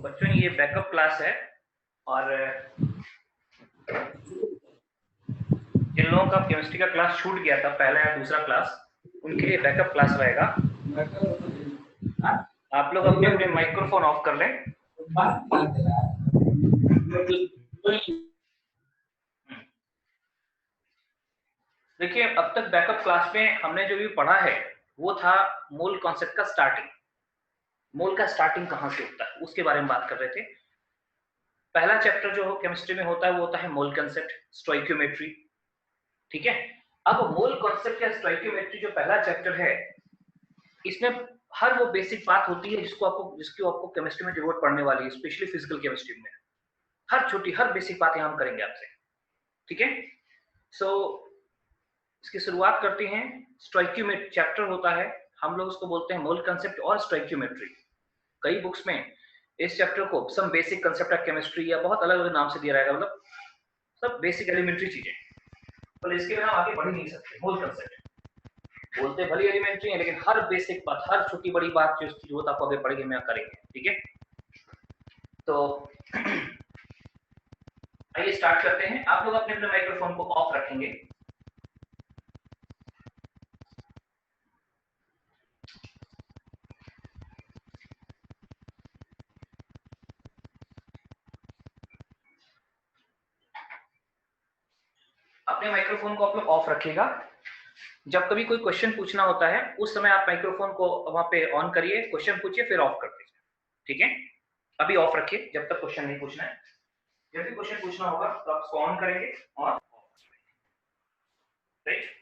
तो बच्चों ये बैकअप क्लास है और जिन लोगों का केमिस्ट्री का क्लास छूट गया था, पहला या दूसरा क्लास, उनके लिए बैकअप क्लास रहेगा। आप लोग अपने अपने माइक्रोफोन ऑफ कर लें। देखिए, अब तक बैकअप क्लास में हमने जो भी पढ़ा है वो था मोल कॉन्सेप्ट का स्टार्टिंग। मोल का स्टार्टिंग कहाँ से होता है उसके बारे में बात कर रहे थे। पहला चैप्टर जो केमिस्ट्री में होता है वो होता है मोल कॉन्सेप्ट, स्टोइकियोमेट्री। ठीक है, अब मोल कॉन्सेप्ट या स्टोइकियोमेट्री जो पहला चैप्टर है, इसमें हर वो बेसिक बात होती है जिसकी आपको केमिस्ट्री में जरूरत पड़ने वाली है, स्पेशली फिजिकल केमिस्ट्री में। हर बेसिक बातें हम करेंगे आपसे। ठीक है, सो इसकी शुरुआत करते हैं। स्टोइकियोमेट्री चैप्टर होता है, हम लोग उसको बोलते हैं मोल कॉन्सेप्ट और स्टोइकियोमेट्री। कई बुक्स में इस चैप्टर को some basic concept of chemistry या बहुत अलग अलग नाम से दिया रहेगा, मतलब सब बेसिक एलिमेंट्री चीजें, तो इसके बिना आगे बढ़ ही नहीं सकते। मोल कॉन्सेप्ट बोलते भले एलिमेंट्री है, लेकिन हर बेसिक बात, हर छोटी बड़ी बात जो इसकी जरूरत आपको आगे पड़ेगी हम यहाँ करेंगे। ठीक है, तो आइए स्टार्ट करते हैं। आप लोग अपने अपने माइक्रोफोन को ऑफ रखेंगे। अपने माइक्रोफोन को आप लोग ऑफ रखिएगा। जब कभी कोई क्वेश्चन पूछना होता है उस समय आप माइक्रोफोन को वहां पे ऑन करिए, क्वेश्चन पूछिए, फिर ऑफ कर दीजिए। ठीक है, अभी ऑफ रखिए जब तक क्वेश्चन नहीं पूछना है। जब भी क्वेश्चन पूछना होगा तो आप उसको ऑन करेंगे और राइट।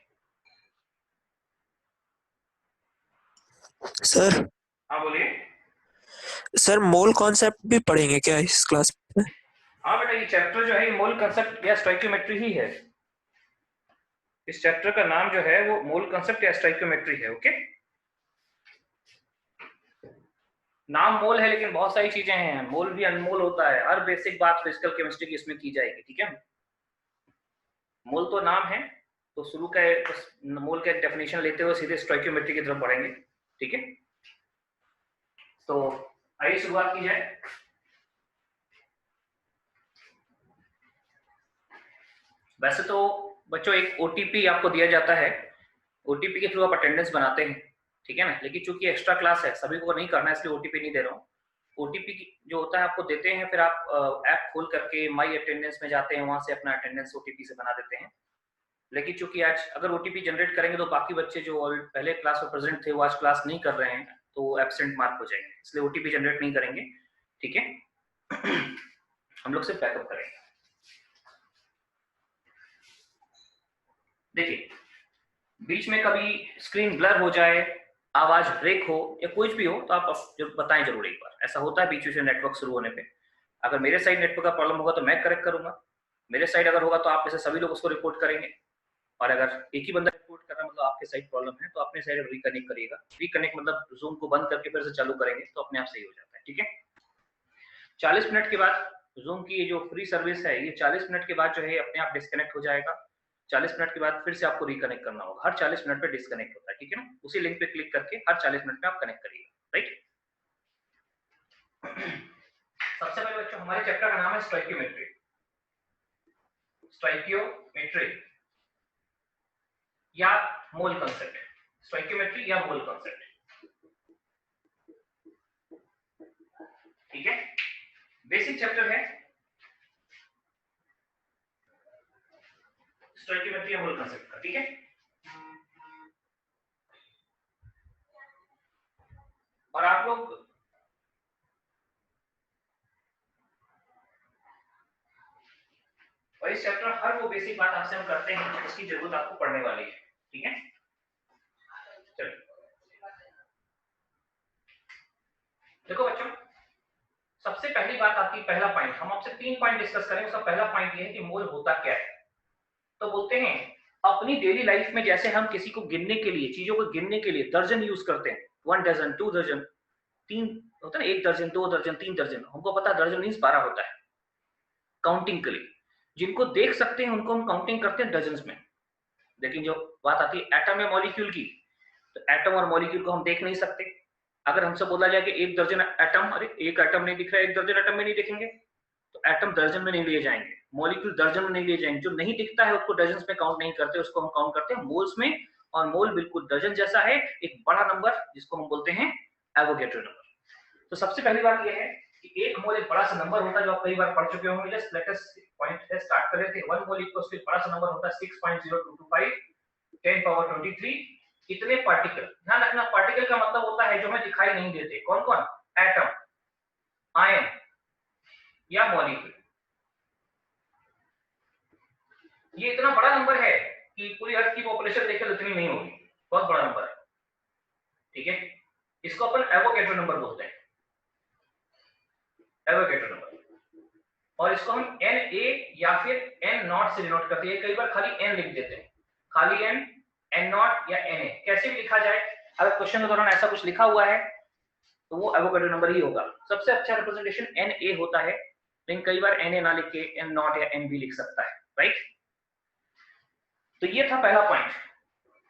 सर हाँ बोलिए। सर मोल कॉन्सेप्ट भी पढ़ेंगे क्या इस क्लास में? हाँ बेटा, ये चैप्टर जो है मोल कंसेप्ट या स्टोइकियोमेट्री ही है। इस चैप्टर का नाम जो है वो मोल कंसेप्ट या स्टोइकियोमेट्री है। ओके, नाम मोल है लेकिन बहुत सारी चीजें हैं, मोल भी अनमोल होता है। हर बेसिक बात फिजिकल केमिस्ट्री की इसमें की जाएगी। ठीक है, मोल तो नाम है, तो शुरू का मोल का डेफिनेशन लेते हुए सीधे स्टोइकियोमेट्री की तरफ बढ़ेंगे। ठीक है, तो आइए शुरुआत की जाए। वैसे तो बच्चों एक ओटीपी आपको दिया जाता है, ओटीपी के थ्रू आप अटेंडेंस बनाते हैं। ठीक है ना, लेकिन चूंकि एक्स्ट्रा क्लास है, सभी को नहीं करना है, इसलिए ओटीपी नहीं दे रहा हूँ। ओटीपी जो होता है आपको देते हैं, फिर आप ऐप खोल करके माई अटेंडेंस में जाते हैं, वहां से अपना अटेंडेंस ओटीपी से बना देते हैं। लेकिन चूंकि आज अगर ओटीपी जनरेट करेंगे तो बाकी बच्चे जो पहले क्लास में प्रेजेंट थे वो आज क्लास नहीं कर रहे हैं, तो एब्सेंट मार्क हो जाएंगे, इसलिए ओटीपी जनरेट नहीं करेंगे। ठीक है, हम लोग सिर्फ बैकअप करेंगे। देखिए, बीच में कभी स्क्रीन ब्लर हो जाए, आवाज ब्रेक हो या कुछ भी हो तो आप बताएं जरूर एक बार। ऐसा होता है बीच बीच में नेटवर्क शुरू होने पे। अगर मेरे साइड नेटवर्क का प्रॉब्लम होगा तो मैं करेक्ट करूंगा, मेरे साइड अगर होगा तो आप में से सभी लोग उसको रिपोर्ट करेंगे। और अगर एक ही बंदा रिपोर्ट कर रहा है मतलब आपके साइड प्रॉब्लम है, तो अपने साइड रिकनेक्ट करिएगा। रिकनेक्ट मतलब जूम को बंद करके फिर से चालू करेंगे तो अपने आप सही हो जाता है। ठीक है, 40 मिनट के बाद जूम की ये जो फ्री सर्विस है, ये 40 मिनट के बाद जो है अपने आप डिस्कनेक्ट हो जाएगा। 40 मिनट के बाद फिर से आपको रिकनेक्ट करना होगा। हर 40 मिनट पे डिस्कनेक्ट होता है। ठीक है ना, उसी लिंक पे क्लिक करके हर 40 मिनट में आप कनेक्ट करिएगा। राइट, सबसे पहले बच्चों हमारे चैप्टर का नाम है स्टोइकियोमेट्री। स्टोइकियोमेट्री या मोल कॉन्सेप्ट, स्टोइकियोमेट्री या मोल कॉन्सेप्ट। ठीक है, बेसिक चैप्टर है स्टोइकियोमेट्री या मोल कॉन्सेप्ट का। ठीक है, और आप लोग और इस चैप्टर हर वो बेसिक बात आपसे हम करते हैं जिसकी जरूरत आपको पड़ने वाली है। ठीक है, चलिए देखो बच्चों, सबसे पहली बात आती है, पहला पॉइंट हम आपसे 3 पॉइंट डिस्कस करेंगे। उसका पहला पॉइंट ये है कि मोल होता क्या है। तो बोलते हैं अपनी डेली लाइफ में जैसे हम किसी को गिनने के लिए, चीजों को गिनने के लिए दर्जन यूज करते हैं, 1 डजन 2 दर्जन, 3 होता है ना, 1 दर्जन 2 दर्जन 3 दर्जन। हमको पता है दर्जन मीन्स 12 होता है काउंटिंग के लिए। जिनको देख सकते हैं उनको हम काउंटिंग करते हैं डजन्स में। लेकिन जो बात आती है एटम या मॉलिक्यूल की, तो एटम और मॉलिक्यूल को हम देख नहीं सकते, अगर हमसे बोला जाए कि 1 दर्जन एटम, अरे 1 एटम नहीं दिख रहा है, 1 दर्जन एटम में नहीं दिखेंगे, तो एटम दर्जन में नहीं लिए जाएंगे, मॉलिक्यूल दर्जन में नहीं लिए जाएंगे। जो नहीं दिखता है उसको डजन्स में काउंट नहीं करते, उसको हम काउंट करते हैं मोल्स में। और मोल बिल्कुल डजन जैसा है, एक बड़ा नंबर जिसको हम बोलते हैं एवोगैड्रो नंबर। तो सबसे पहली बात यह है कि एक मोल एक बड़ा सा नंबर होता है, जो आप कई बार पढ़ चुके होंगे। जस्ट लेट अस पॉइंट से स्टार्ट कर रहे थे। 1 मोल इक्वल्स टू एक बड़ा सा नंबर होता है 6.0225 10 पावर 23। इतने पार्टिकल, ध्यान रखना पार्टिकल का मतलब होता है जो हमें दिखाई नहीं देते। कौन कौन? एटम, आयन या मॉलिक्यूल। ये इतना बड़ा नंबर है कि पूरी अर्थ की पॉपुलेशन देखकर उतनी नहीं होगी, बहुत बड़ा नंबर है, ठीक है। इसको अपन एवोगैड्रो नंबर बोलते हैं, एवोगैड्रो नंबर। और इसको हम एन ए या फिर एन नॉट से डिनोट करते हैं। कई बार खाली एन लिख देते हैं, खाली एन, एन नॉट या एन ए, कैसे भी लिखा जाए। अगर क्वेश्चन के दौरान ऐसा कुछ लिखा हुआ है तो वो एवोगैड्रो नंबर ही होगा। सबसे अच्छा रिप्रेजेंटेशन एन ए होता है, लेकिन कई बार एन ए ना लिख के एन नॉट या एन बी लिख सकता है, राइट। तो ये था पहला पॉइंट।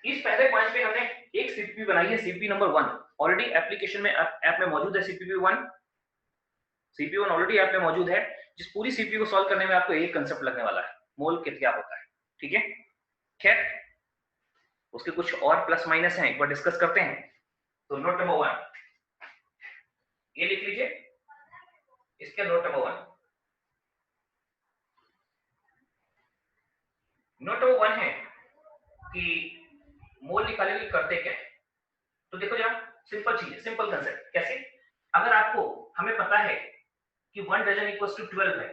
इस पहले पॉइंट पे हमने एक सीपीपी बनाई है, सीपीपी नंबर 1 ऑलरेडी एप्लीकेशन में ऐप में मौजूद है। सीपीपी 1 ऑलरेडी ऐप में मौजूद है, जिस पूरी सीपीपी को सॉल्व करने में आपको एक कांसेप्ट लगने वाला है, मोल किट क्या होता है, ठीक है। खैर उसके कुछ और प्लस माइनस हैं, एक बार डिस्कस करते हैं। तो नोट नंबर 1 ये लिख लीजिए, इसके नोट नंबर 1। नोट नंबर 1 है कि मोल निकालने के लिए करते क्या है। तो देखो जरा, सिंपल चीज है, सिंपल कंसेप्ट। कैसे? अगर आपको, हमें पता है कि 1 डजन इक्वल्स टू 12 है,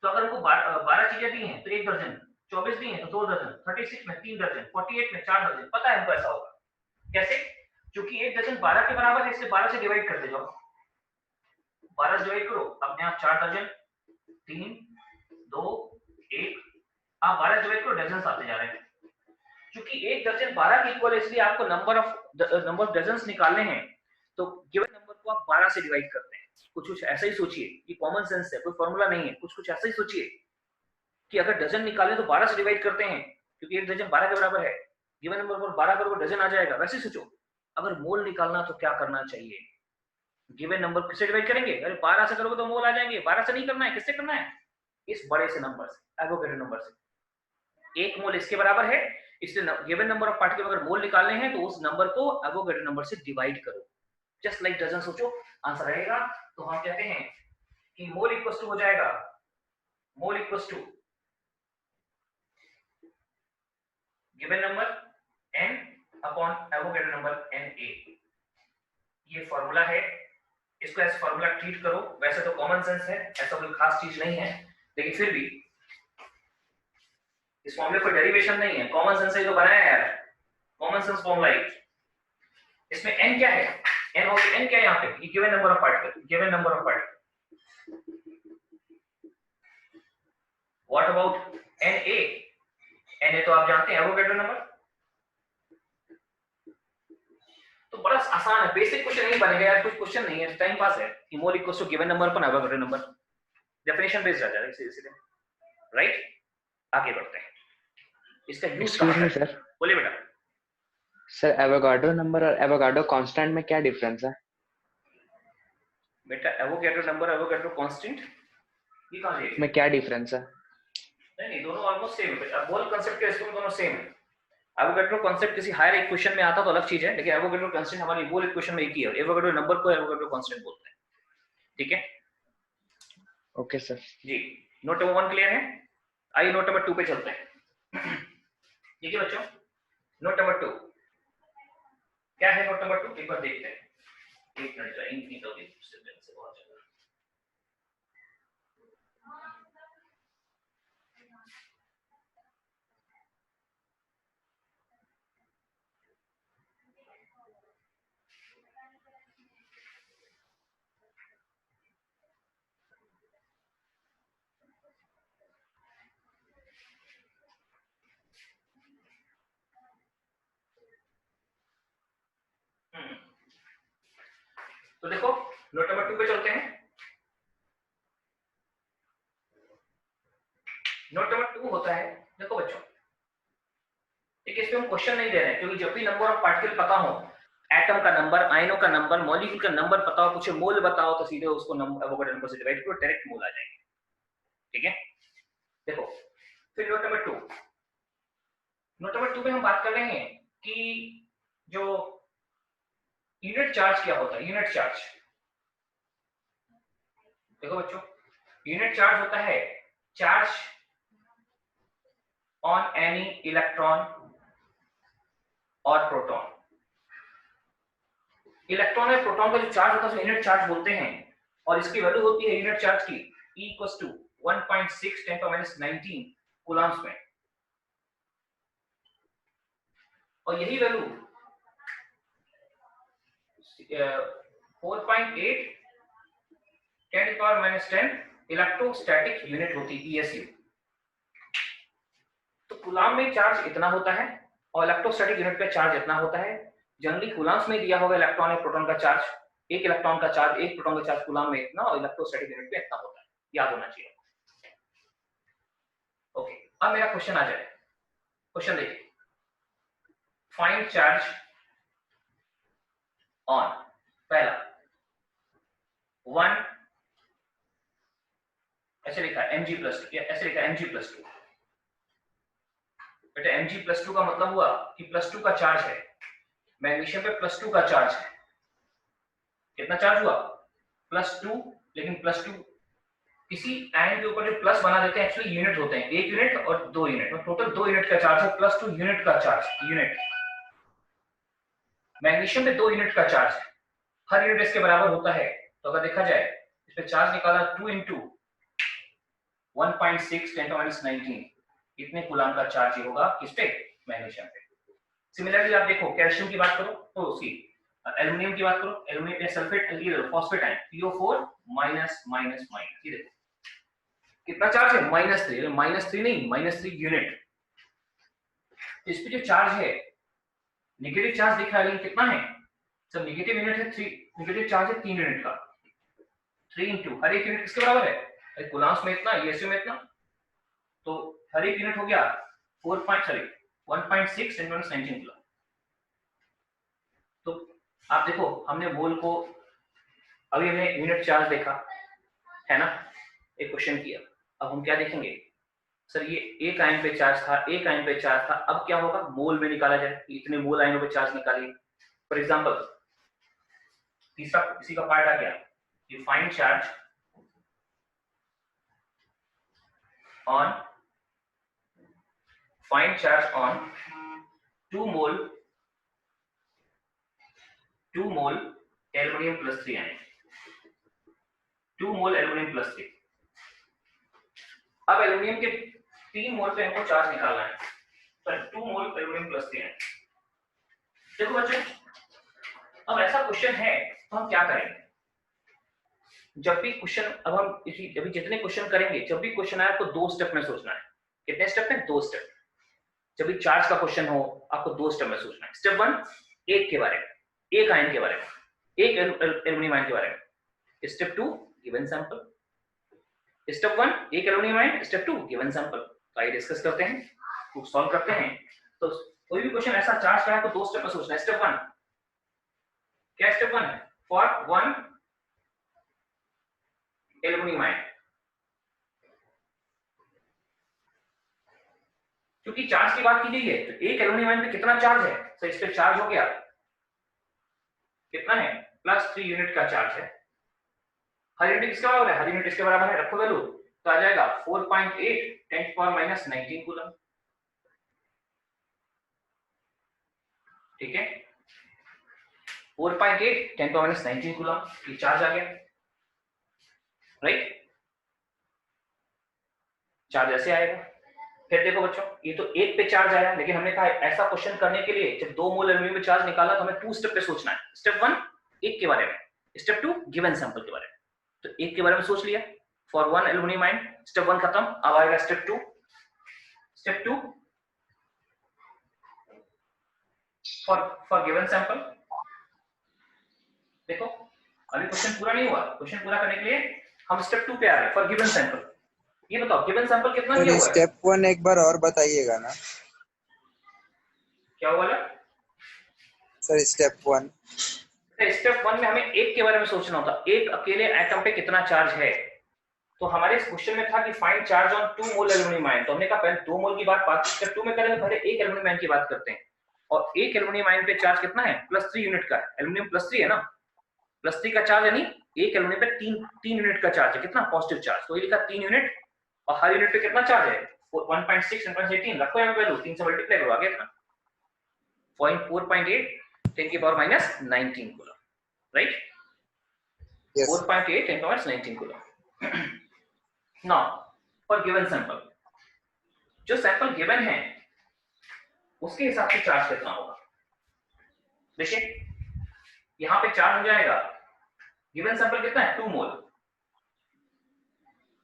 तो अगर हमको 12 चीजें दी हैं तो 1 दर्जन, 24 दी हैं तो 2 दर्जन, 36 में 3 दर्जन, 48 में 4 दर्जन। पता है हमको ऐसा होगा। कैसे? क्योंकि 1 दर्जन 12 के बराबर है, इससे 12 से डिवाइड करते जाओ, 12 से डिवाइड करो, अपने आप 4 दर्जन, 3 2 1, आप 12 डिवाइड करो, डजन आते जा रहे हैं। क्योंकि 1 दर्जन 12 के इक्वल है, इसलिए आपको नंबर ऑफ डजन्स निकालने हैं। तो गिवन नंबर को आप 12 से डिवाइड करते हैं। कुछ ऐसा ही सोचिए, ये कॉमन सेंस है, कोई फॉर्मूला नहीं है। कुछ ऐसा ही सोचिए कि अगर डजन निकालें तो 12 से डिवाइड करते हैं, क्योंकि 1 डजन 12 के बराबर है। गिवन नंबर पर 12 करोगे डजन आ जाएगा। वैसे सोचो, अगर मोल निकालना तो क्या करना चाहिए? गिवन नंबर किससे डिवाइड करेंगे? अरे 12 से करोगे तो मोल आ जाएंगे। 12 से नहीं करना है, किससे करना है? इस बड़े से नंबर से, एवोगैड्रो नंबर से। 1 मोल इसके बराबर है, इसलिए गिवन नंबर ऑफ पार्टिकल अगर मोल निकालने हैं तो उस नंबर को एवोगैड्रो नंबर से डिवाइड करो। जस्ट लाइक डजन सोचो, आंसर रहेगा। तो हम कहते हैं कि मोल इक्वल्स टू हो जाएगा, mole equals to given number n upon Avogadro number Na। ये फॉर्मूला है, इसको एज फॉर्मूला ट्रीट करो। वैसे तो कॉमन सेंस है, ऐसा कोई खास चीज नहीं है, लेकिन फिर भी इस फॉर्मूले को डेरिवेशन नहीं है, कॉमन सेंस से तो बनाया है यार, कॉमन सेंस फॉर्मूला है। इसमें n क्या है? n हो n क्या है यहाँ पे? ये given number of particle, given number of particle. What about Na? Na तो आप जानते हैं एवोगैड्रो नंबर। तो बड़ा आसान है, बेसिक क्वेश्चन नहीं बनेगा यार, कुछ क्वेश्चन नहीं है, टाइम पास है। कि मोल इक्वल्स टू गिवन नंबर पर एवोगैड्रो नंबर, डेफिनेशन बेस्ड आ जाएगा सीधे, राइट। आगे बढ़ते हैं, इसका यूज कहां है सर? बोलिए बेटा। सर एवोगाड्रो नंबर और एवोगाड्रो कांस्टेंट में क्या डिफरेंस है? बेटा एवोगैड्रो नंबर, एवोगैड्रो कांस्टेंट, ये कहां है? में क्या डिफरेंस है? नहीं, दोनों ऑलमोस्ट सेम है बेटा। मोल कांसेप्ट के इसमें दोनों सेम है। एवोगैड्रो कांसेप्ट किसी हायर इक्वेशन में आता तो अलग चीज है, लेकिन एवोगैड्रो कांस्टेंट हमारी मोल इक्वेशन में एक ही है। एवोगैड्रो नंबर को एवोगैड्रो कांस्टेंट बोलते हैं, ठीक है। ओके सर जी, नोट नंबर 1 क्लियर है। आइए नोट नंबर 2 पे चलते हैं। ठीक है बच्चों, नोट नंबर 2 क्या है? नोट नंबर 2 एक बार देखते हैं। एक मिनट जाए, इंक निकल गई से बहुत ज्यादा। तो देखो नोट नंबर 2 पे चलते हैं। नोट नंबर 2 होता है, देखो बच्चों, एक इसमें हम क्वेश्चन नहीं दे रहे हैं, क्योंकि जब भी नंबर ऑफ पार्टिकल पता हो, एटम का नंबर, आयनों का नंबर, मॉलिक्यूल का नंबर पता हो, पूछे मोल बताओ, तो सीधे उसको एवोगाड्रो नंबर से डिवाइड करो, डायरेक्ट मोल आ जाएंगे। ठीक है, देखो फिर नोट नंबर 2, नोट नंबर 2 में हम बात कर रहे हैं कि जो यूनिट चार्ज क्या होता है। यूनिट चार्ज देखो बच्चों, यूनिट चार्ज होता है चार्ज ऑन एनी इलेक्ट्रॉन और प्रोटॉन। इलेक्ट्रॉन और प्रोटॉन का जो चार्ज होता है उसे यूनिट चार्ज बोलते हैं, और इसकी वैल्यू होती है यूनिट चार्ज की E इक्वल्स टू 1.6 × 10⁻19 कूलम्स में, और यही वैल्यू 4.8 10⁻10 इलेक्ट्रोस्टैटिक यूनिट होती है, ESU। तो कूलम में चार्ज इतना होता है और इलेक्ट्रोस्टैटिक यूनिट पे चार्ज इतना होता है। जनरली कूलम्स में दिया होगा इलेक्ट्रॉन और प्रोटॉन का चार्ज, एक इलेक्ट्रॉन का चार्ज, एक प्रोटॉन का चार्ज कूलम में इतना, और इलेक्ट्रोस्टैटिक यूनिट पे इतना होता है, याद होना चाहिए। ओके, अब मेरा क्वेश्चन आ जाए। क्वेश्चन देखिए, फाइंड चार्ज ऑन, पहला 1, ऐसे लिखा है Mg+2, ऐसे लिखा है Mg+2। बेटा Mg+2 का मतलब हुआ कि +2 का चार्ज है, मैग्नीशियम पे +2 का चार्ज है। कितना चार्ज हुआ? +2, लेकिन +2 किसी आयन के ऊपर जो प्लस बना देते हैं एक्चुअली यूनिट होते हैं, 1 यूनिट और 2 यूनिट, तो टोटल 2 यूनिट का चार्ज है, +2 यूनिट का चार्ज, यूनिट। मैग्नीशियम पे 2 यूनिट का चार्ज है, हर यूनिट इसके बराबर होता है। तो अगर देखा जाए इस पे चार्ज निकाला 2 × 1.6 × 10⁻19, इतने कूलम का चार्ज ही होगा किस पे? मैग्नीशियम पे। सिमिलरली आप देखो कैल्शियम की बात करो तो उसकी, एल्युमिनियम की बात करो, एल्युमिनियम या सल्फेट, ये phosphate ion PO4 minus minus minus, ये देखो कितना चार्ज है? -3, -3 नहीं, -3 यूनिट। इस पे जो चार्ज है नेगेटिव चार्ज दिख रहा है, लेकिन कितना है? सब नेगेटिव यूनिट है, 3 नेगेटिव चार्ज है 3 यूनिट का। 3 × हर एक यूनिट किसके बराबर है? अरे कूलम्स में इतना, ESU में इतना, तो हर एक यूनिट हो गया 1.6 × 10⁻19 कूलम। तो आप देखो हमने मोल को, अभी हमने यूनिट चार्ज देखा है ना, एक क्वेश्चन किया। अब हम क्या देखेंगे? सर ये एक आयन पे चार्ज था, एक आयन पे चार्ज था, अब क्या होगा? मोल में निकाला जाए, इतने मोल आयनों पे चार्ज निकालिए। फॉर एग्जांपल तीसरा इसी का पार्ट आ गया, ये find charge on 2 mole aluminium +3 ion, 2 mole aluminium +3। अब एल्युमिनियम के 3 मोल पे हमको चार्ज निकालना है, तो 2 मोल एल्युमिनियम +3 आयन। देखो बच्चों, अब ऐसा क्वेश्चन है तो हम क्या करेंगे? जब भी क्वेश्चन, अब हम अभी जितने क्वेश्चन करेंगे, जब भी क्वेश्चन आए आपको 2 स्टेप में सोचना है। कितने स्टेप में? 2 स्टेप। जब भी चार्ज का क्वेश्चन हो आपको 2 स्टेप में सोचना है। स्टेप 1 एक के बारे में, एक आयन के बारे में, एक एल्युमिनियम आयन के बारे में। Step 2 given sample. स्टेप 1 एक aluminium ion, step 2 given sample. तो आइए डिस्कस करते हैं, कुछ सॉल्व करते हैं। तो कोई भी क्वेश्चन ऐसा चार्ज का है तो 2 स्टेप में सोचना है। स्टेप 1 क्या? स्टेप 1 फॉर 1 एल्युमिनियम आयन, क्योंकि चार्ज की बात की गई है तो एक एल्युमिनियम आयन पे कितना चार्ज है? तो इस पे चार्ज हो गया कितना है? +3 यूनिट का चार्ज है। हर यूनिट किसके बराबर है? हर यूनिट इसके बराबर है, रखो वैल्यू, तो आ जाएगा 4.8 10⁻19 कूलम। ठीक है, 4.8 10⁻19 कूलम, ये चार्ज आ गया, राइट? चार्ज ऐसे आएगा। फिर देखो बच्चों, ये तो एक पे चार्ज आया, लेकिन हमने कहा ऐसा क्वेश्चन करने के लिए जब 2 मोल एल्युमिनियम में चार्ज निकाला तो हमें 2 स्टेप पे सोचना है। स्टेप 1 एक के बारे में, स्टेप 2 गिवन सैंपल के बारे में। तो एक के बारे में सोच लिया फॉर 1 एल्युमिनियम आयन, स्टेप 1 खत्म। अब आएगा step 2। Step 2 for given sample. देखो अभी क्वेश्चन पूरा नहीं हुआ, क्वेश्चन पूरा करने के लिए हम स्टेप 2 पे आ गए, फॉर गिवन सैंपल। ये बताओ गिवन सैंपल कितना दिया हुआ है? स्टेप 1 एक बार और बताइएगा ना। क्या हुआ? सर स्टेप 1 स्टेप 1 में हमें एक के बारे में सोचना होता, एक अकेले एटम पे कितना चार्ज है। तो हमारे इस क्वेश्चन में था कि find charge on 2 mole aluminium ion, तो हमने कहा पहले 2 मोल की बात स्टेप 2 में करेंगे, पहले एक एल्युमिनियम आयन की बात करते हैं। और एक एल्युमिनियम आयन पे चार्ज कितना है, +3 यूनिट का है। एल्युमिनियम +3 है ना, +3 का चार्ज, यानी एक एल्युमिनियम पे 3 यूनिट का चार्ज है। कितना पॉजिटिव चार्ज, तो ये लिखा 3 यूनिट, और हर यूनिट पे कितना चार्ज है 1.6 1.18 रखो यहाँ पे वैल्यू, 3 से मल्टीप्लाई करो, आगे था 4.8 10 की पावर -19 कूलम, राइट। 4.8 10 की power -19 coulomb. Now for given sample, जो सैंपल गिवन है उसके हिसाब से चार्ज कितना होगा। देखिए यहां पे चार्ज हो जाएगा, गिवन सैंपल कितना है 2 मोल,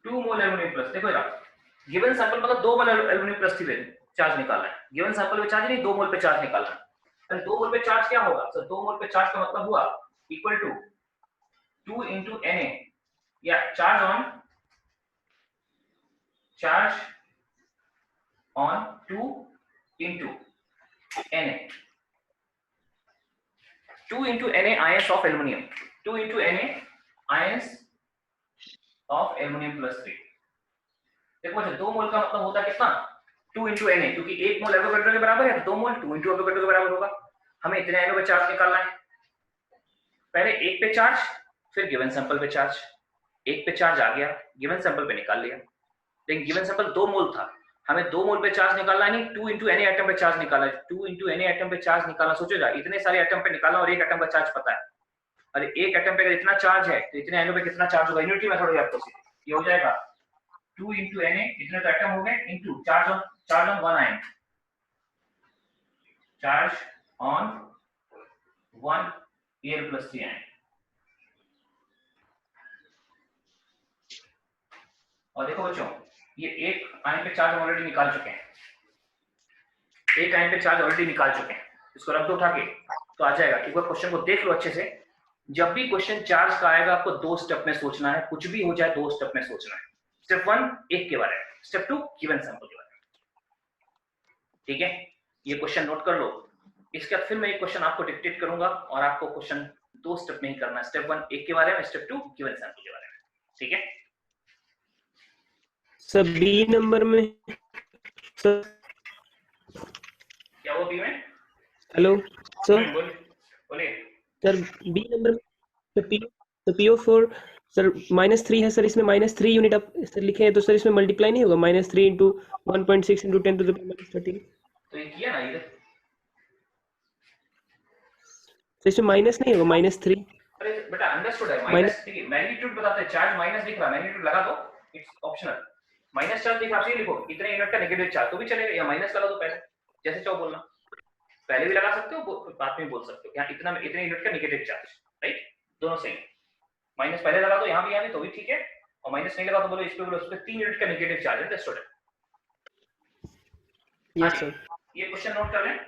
2 मोल एल्युमिनियम प्लस। देखो यार, गिवन सैंपल मतलब 2 मोल एल्युमिनियम प्लस थी चार्ज निकालना है, गिवन सैंपल पे चार्ज नहीं 2 मोल पे चार्ज निकालना है। अरे 2 मोल पे चार्ज क्या होगा, तो 2 मोल पे चार्ज का मतलब हुआ इक्वल टू 2 into Na, या charge on 2 into Na, 2 into Na ions of aluminum, 2 into Na ions of aluminum +3। देखो बच्चों 2 मोल का मतलब होता है कितना 2 into Na, क्योंकि 1 मोल एवोगाड्रो के बराबर है, तो 2 मोल 2 into एवोगाड्रो के बराबर होगा। हमें इतने एनो पे चार्ज निकालना है, पहले एक पे चार्ज, फिर गिवन सैंपल पे चार्ज। एक पे चार्ज आ गया, गिवन सैंपल पे निकाल लिया। लेकिन गिवन सैंपल 2 मोल था, हमें 2 मोल पे चार्ज निकालना है, नहीं 2 into Na एटम पे चार्ज निकालना है। 2 into Na एटम पे चार्ज निकालना, सोचो जा इतने सारे एटम पे निकालना और एक एटम का चार्ज पता है। अरे एक एटम पे अगर इतना चार्ज है तो इतने एनो पे कितना चार्ज होगा, यूनिटी मेथड हो जाएगा, ये हो जाएगा 2 into Na, इतने तो एटम हो गए, into charge on 1 ion, charge on 1 Al+3 ion. और देखो बच्चों, ये एक आयन पे चार्ज ऑलरेडी निकाल चुके हैं, एक आयन पे चार्ज ऑलरेडी निकाल चुके हैं, इसको रख दो उठा के, तो आ जाएगा। एक बार क्वेश्चन को देख लो अच्छे से, जब भी क्वेश्चन चार्ज का आएगा आपको 2 स्टेप में सोचना है, कुछ भी हो जाए 2 स्टेप में सोचना है। स्टेप 1 एक के बारे में, स्टेप 2 गिवन सैंपल के बारे में, ठीक है। ये क्वेश्चन नोट कर लो। इसके बाद फिर मैं एक क्वेश्चन आपको डिक्टेट करूंगा और आपको क्वेश्चन 2 स्टेप में ही करना है। स्टेप 1 एक के बारे में, स्टेप 2 गिवन सैंपल के बारे में, ठीक है। सर बी नंबर में सर, क्या वो बी में, हेलो सर, बोलिए सर बी नंबर में तो PO4 सर -3 है सर, इसमें -3 यूनिट आप सर लिखे हैं, तो सर इसमें मल्टीप्लाई नहीं होगा, -3 × 1.6 × 10⁻13। तो ये किया ना इधर, तो इसमें माइनस नहीं होगा -3। अरे बेटा अंडरस्टूड है, माइनस देखिए मैग्नीट्यूड बताते हैं, चार्ज माइनस दिख रहा है, मैग्नीट्यूड लगा दो, इट्स ऑप्शनल। माइनस चार्ज दिख रहा है, लिखो इतने यूनिट का नेगेटिव चार्ज तो भी चलेगा, या माइनस लगा दो पहले, जैसे चाहो बोलना, पहले भी लगा सकते हो, बाद में बोल सकते हो, यहाँ इतने यूनिट का नेगेटिव चार्ज, राइट, दोनों सही। माइनस पहले लगा दो, यहाँ भी तो भी ठीक है, और माइनस नहीं लगा तो बोलो इस पे, बोलो उस पे 3 यूनिट का नेगेटिव चार्ज है, अंडरस्टूड है। यस सर, ये क्वेश्चन नोट कर लें।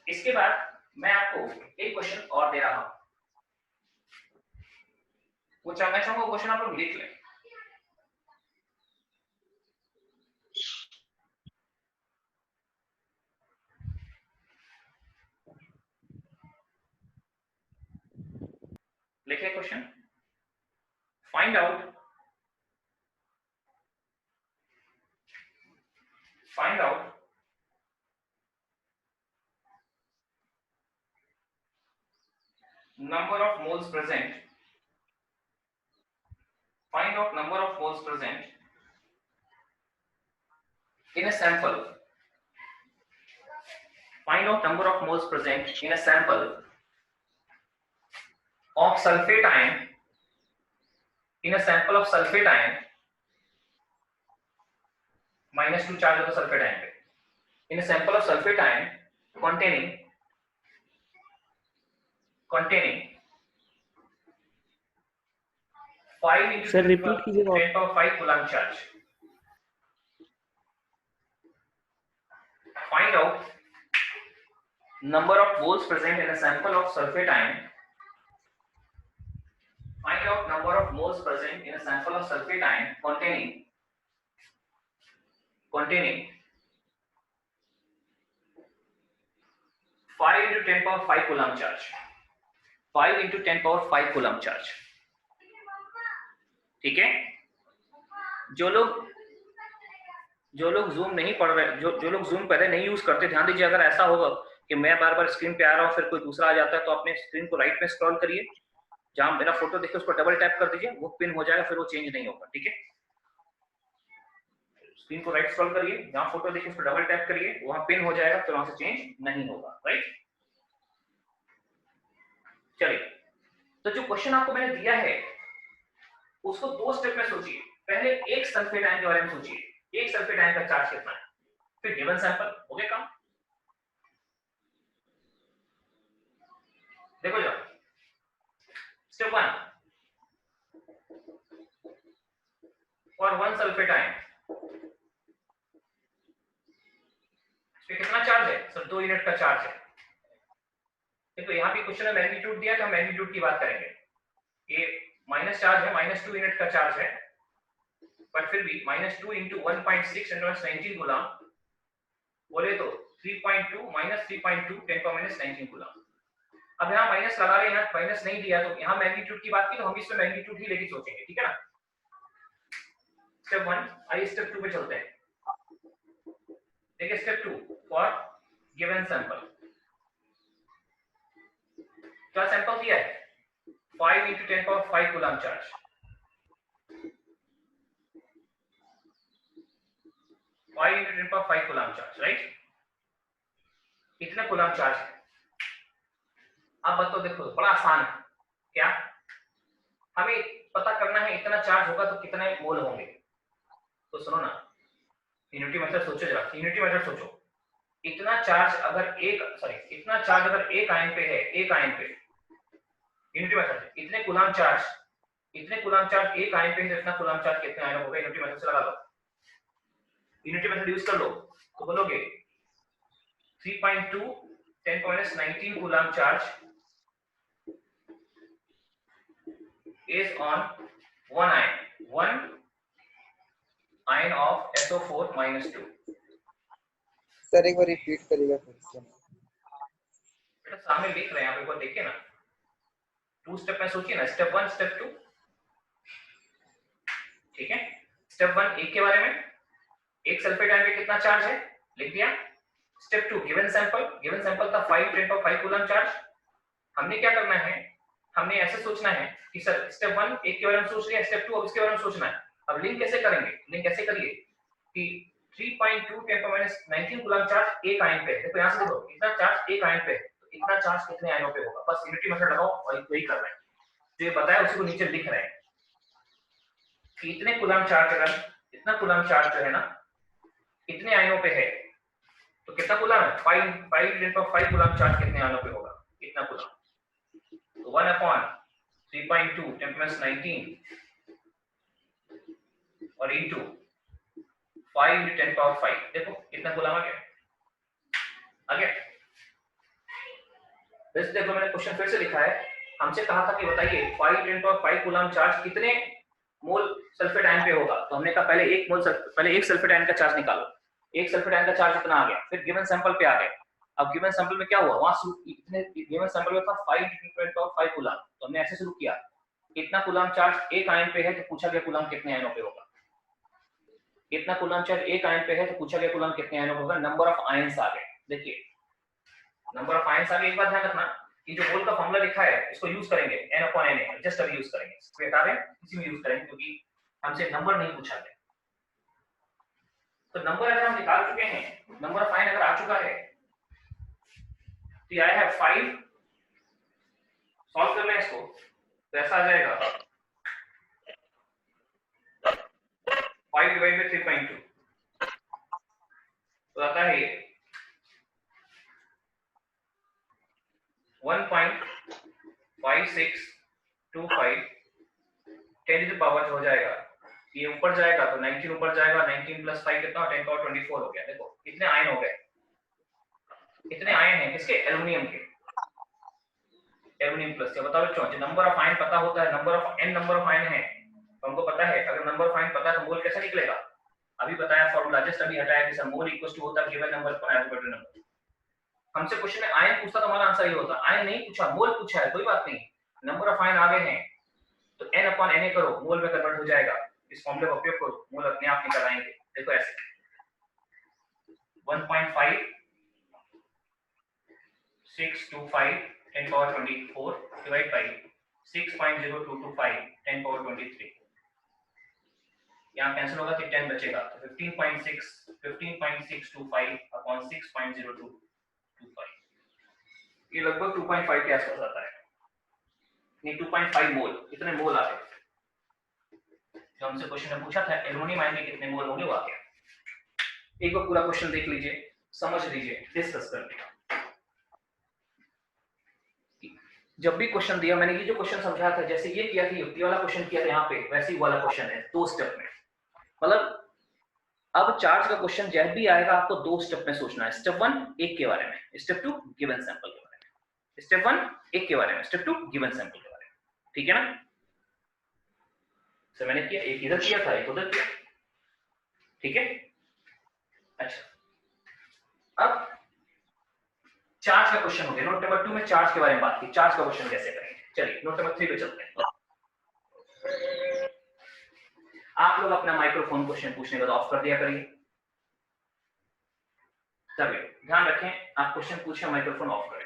इसके बाद मैं आपको एक क्वेश्चन और दे रहा हूं, वो मैं चाहूंगा क्वेश्चन आप लोग लिख लें। लिखे question, find out number of moles present, find out number of moles present in a sample, find out number of moles present in a sample of sulfate ion, in a sample of sulfate ion, -2 charge होता sulphate ion पे, in a sample of sulfate ion containing 5 into sir repeat कीजिएगा। 10⁵ coulomb charge. Find out number of moles present in a sample of sulfate ion. Find out number of moles present in a sample of sulfate ion containing 5 5 into 10 power 5 coulomb charge, 5 into 10 power 5 coulomb charge. ठीक है, जो लोग zoom नहीं पढ़ रहे, जो लोग zoom पहले नहीं यूज करते, ध्यान दीजिए, अगर ऐसा होगा कि मैं बार बार स्क्रीन पे आ रहा हूँ फिर कोई दूसरा आ जाता है, तो अपने स्क्रीन को राइट में स्क्रॉल करिए, जहां मेरा फोटो देखिए उसको डबल टैप कर दीजिए, वो पिन हो जाएगा, फिर वो चेंज नहीं होगा। ठीक है, स्क्रीन को राइट स्क्रॉल करिए, जहां फोटो देखिए उसको डबल टैप करिए, वहां पिन हो जाएगा, फिर वहां से चेंज नहीं होगा। राइट, चलिए, तो जो क्वेश्चन आपको मैंने दिया है उसको दो स्टेप में सोचिए। पहले एक सल्फेट आयन के बारे में सोचिए, एक सल्फेट आयन का चार्ज कितना है, फिर गिवन सैंपल। हो गया काम? देखो जाओ, step 1, for one sulphate ion पे कितना चार्ज है सर? 2 यूनिट का चार्ज है। देखो यहाँ भी क्वेश्चन में मैग्नीट्यूड दिया, तो हम मैग्नीट्यूड की बात करेंगे। ये माइनस चार्ज है, -2 यूनिट का चार्ज है, बट फिर भी -2 into 1.6 × 19 कूलम बोले तो 3.2 - 3.2 10 - 19 कूलम। अब यहाँ माइनस लगा रहे हैं, यहाँ माइनस नहीं दिया, तो यहाँ मैग्नीट्यूड की बात की, तो हम इसमें मैग्नीट्यूड ही लेके सोचेंगे। ठीक है ना? स्टेप 1, आइए स्टेप 2 पे चलते हैं। देखिए स्टेप 2, फॉर गिवन सैंपल, क्या सैंपल दिया है? 5 into 10 power 5 coulomb charge. 5 into 10 power 5 coulomb charge, right? कितना कूलम चार्ज है? अब बताओ, देखो बड़ा आसान है। क्या हमें पता करना है? इतना चार्ज होगा तो कितने मोल होंगे। तो सुनो ना, यूनिटी मेथड सोचो जरा, यूनिटी मेथड सोचो। इतना चार्ज अगर एक आयन पे है, एक आयन पे, यूनिटी मेथड, इतने कूलम चार्ज एक आयन पे है, तो इतना कूलम चार्ज कितने आयन होगा? यूनिटी मेथड से लगा लो, यूनिटी मेथड यूज कर लो, तो बोलोगे 3.2 10 - 19 coulomb charge is on one ion of SO4 -2। Sir एक बार रिपीट करिएगा फिर से। बेटा सामने लिख रहे हैं आप, एक बार देखिए ना, 2 स्टेप में सोचिए ना, स्टेप 1 स्टेप 2। ठीक है, स्टेप 1 एक के बारे में, एक सल्फेट आयन पे कितना चार्ज है लिख दिया। स्टेप 2 गिवन सैंपल था 5 × 10 5 कूलम चार्ज। हमने क्या करना है, हमने ऐसे सोचना है कि सर स्टेप 1 एक के बारे में सोच लिया, स्टेप 2 अब इसके बारे में सोचना है। अब लिंक कैसे करेंगे? लिंक कैसे करिए कि 3.2 10 - 19 कूलम चार्ज एक आयन पे है। देखो यहाँ से देखो, इतना चार्ज एक आयन पे है, तो इतना चार्ज कितने आयनों पे होगा? बस यूनिटी मेथड लगाओ और वही कर रहे हैं, जो ये बताया उसी को नीचे लिख रहे हैं कि इतने कूलम चार्ज, अगर इतना कूलम चार्ज जो है ना इतने आयनों पे है, तो कितना कूलम है? 5 × 5 कूलम चार्ज कितने आयनों पे होगा? इतना कूलम, तो 1/3.2 10 - 19 और इंटू 5 × 10 power 5। देखो कितना कूलम आ गया, वैसे देखो मैंने क्वेश्चन फिर से लिखा है, हमसे कहा था कि बताइए 5 × 10 power 5 कूलम चार्ज कितने मोल सल्फेट आयन पे होगा। तो हमने कहा पहले एक सल्फेट आयन का चार्ज निकालो, एक सल्फेट आयन का चार्ज इतना आ गया, फिर गिवन सैंपल पे आ गए। अब गिवन सैंपल में क्या हुआ, वहां इतने गिवन सैंपल में था 5 × 10 power 5 कूलम, तो हमने ऐसे शुरू किया, इतना कूलम चार्ज एक आयन पे है, तो पूछा गया कूलम कितने आयनों पे होगा। इतना कूलम चार्ज एक आयन पे है, तो पूछा गया कूलम कितने आयनों पे होगा। नंबर ऑफ आयंस आ गए। देखिए नंबर ऑफ आयंस आ गए। एक बात ध्यान रखना, ये जो मोल का फॉर्मूला लिखा है इसको यूज करेंगे, n/Na, जस्ट अभी यूज करेंगे, इसको हटा दें, इसी में यूज करेंगे, क्योंकि हमसे नंबर नहीं पूछा गया। तो नंबर अगर हम निकाल चुके हैं, नंबर ऑफ आयन अगर आ चुका है, तो आया है 5, सॉल्व कर लें इसको, तो ऐसा आ जाएगा 5 / 3.2, तो आता है ये 1.5625 10⁻⁴ हो जाएगा। ये ऊपर जाएगा तो 19 ऊपर जाएगा, 19 + 5 कितना? 10⁻24 हो गया। देखो कितने आयन हो गए, कितने आयन हैं किसके? एल्युमिनियम के। एल्युमिनियम प्लस, बताओ बच्चों, नंबर ऑफ आयन पता होता है, नंबर ऑफ आयन है, तो हमको पता है अगर नंबर ऑफ आयन पता है तो मोल कैसे निकलेगा? अभी बताया फॉर्मूला, जस्ट अभी हटाया कि सर मोल इक्वल टू होता है गिवन नंबर पर एवोगाड्रो नंबर। हमसे क्वेश्चन में आयन पूछता तो हमारा आंसर ये होता, आयन नहीं पूछा, मोल पूछा है, कोई बात नहीं, नंबर ऑफ आयन आगे हैं तो n अपॉन Na करो, मोल में कन्वर्ट हो जाएगा, इस फॉर्मूले का उपयोग करो, मोल अपने आप निकल आएंगे। देखो ऐसे 1.5 625 10 पावर 24 डिवाइड बाय 6.0225 10 पावर 23, यहाँ कैंसिल होगा तो 10 बचेगा, तो 15.625 अपॉन 6.0225, ये लगभग 2.5 के आसपास आता है, नहीं 2.5 मोल, इतने मोल आ गए। जो हमसे क्वेश्चन में पूछा था एल्युमिनियम आयन के कितने मोल होंगे वो आ गया। एक बार पूरा क्वेश्चन देख लीजिए, समझ लीजिए, डिस्कस कर लिया। जब भी क्वेश्चन दिया, मैंने ये जो क्वेश्चन समझाया था, जैसे ये किया था, युक्ति वाला क्वेश्चन किया था यहाँ पे, वैसे ही वाला क्वेश्चन है 2 स्टेप में। मतलब अब चार्ज का क्वेश्चन जब भी आएगा आपको 2 स्टेप में सोचना है। स्टेप 1 एक के बारे में, स्टेप 2 गिवन सैंपल के बारे में। स्टेप 1 एक के बारे में, स्टेप 2 गिवन सैंपल के बारे में, ठीक है ना? सर मैंने किया, एक इधर किया था, एक उधर किया, ठीक है? अच्छा, अब चार्ज का क्वेश्चन हो गया। नोट नंबर 2 में चार्ज के बारे में बात की, चार्ज का क्वेश्चन कैसे करेंगे। चलिए नोट नंबर 3 पे चलते हैं। आप लोग अपना माइक्रोफोन क्वेश्चन पूछने के बाद ऑफ कर दिया करिए, तभी ध्यान रखें, आप क्वेश्चन पूछे माइक्रोफोन ऑफ करें।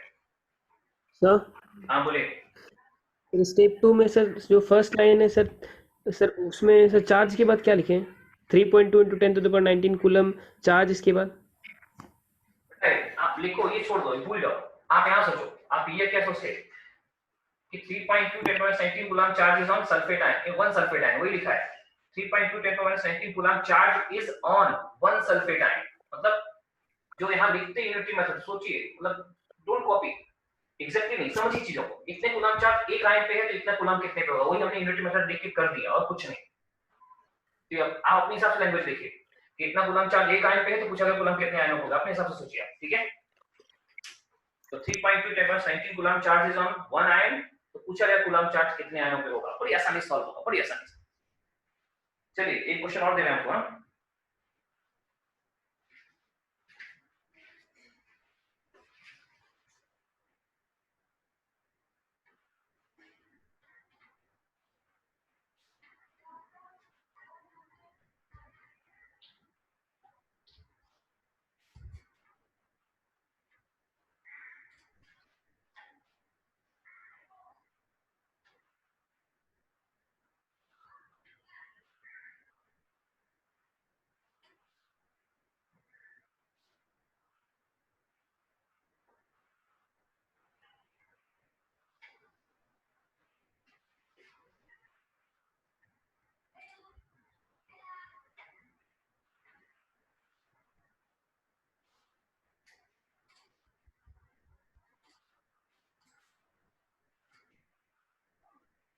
सर हाँ बोलिए। स्टेप 2 में सर जो फर्स्ट लाइन है सर, उसमें सर चार्ज के बाद क्या लिखें? 3.2 × 10⁻19 कूलम चार्ज, इसके बाद आप लिखो, ये छोड़ दो, भूल जाओ, आप यहाँ सोचो, आप ये क्या सोचते कि 3.2 10⁻19 coulomb charge is on sulphate ion, 1 sulphate ion, वही लिखा है 3.2 10⁻19 coulomb charge is on 1 sulphate ion. मतलब जो यहाँ लिखते यूनिटी मेथड, सोचिए, मतलब डोंट कॉपी, एग्जैक्टली नहीं, समझिए चीजों को। इतने कूलम चार्ज एक आयन पे है तो इतना कूलम कितने पे होगा, वही हमने यूनिटी मेथड देख के कर दिया और कुछ नहीं। तो आप अपने हिसाब से लैंग्वेज लिखिए कि इतना कूलम चार्ज एक आयन पे है तो पूछा गया कूलम कितने आयनों होगा, अपने हिसाब से सोचिए, ठीक है? तो 3.2 10⁻19 coulomb charge is on 1 ion, तो पूछा गया कूलम चार्ज कितने आयनों पे होगा, बड़ी आसानी से सॉल्व होगा, बड़ी आसानी से। चलिए एक क्वेश्चन और दे रहे हैं आपको। हाँ,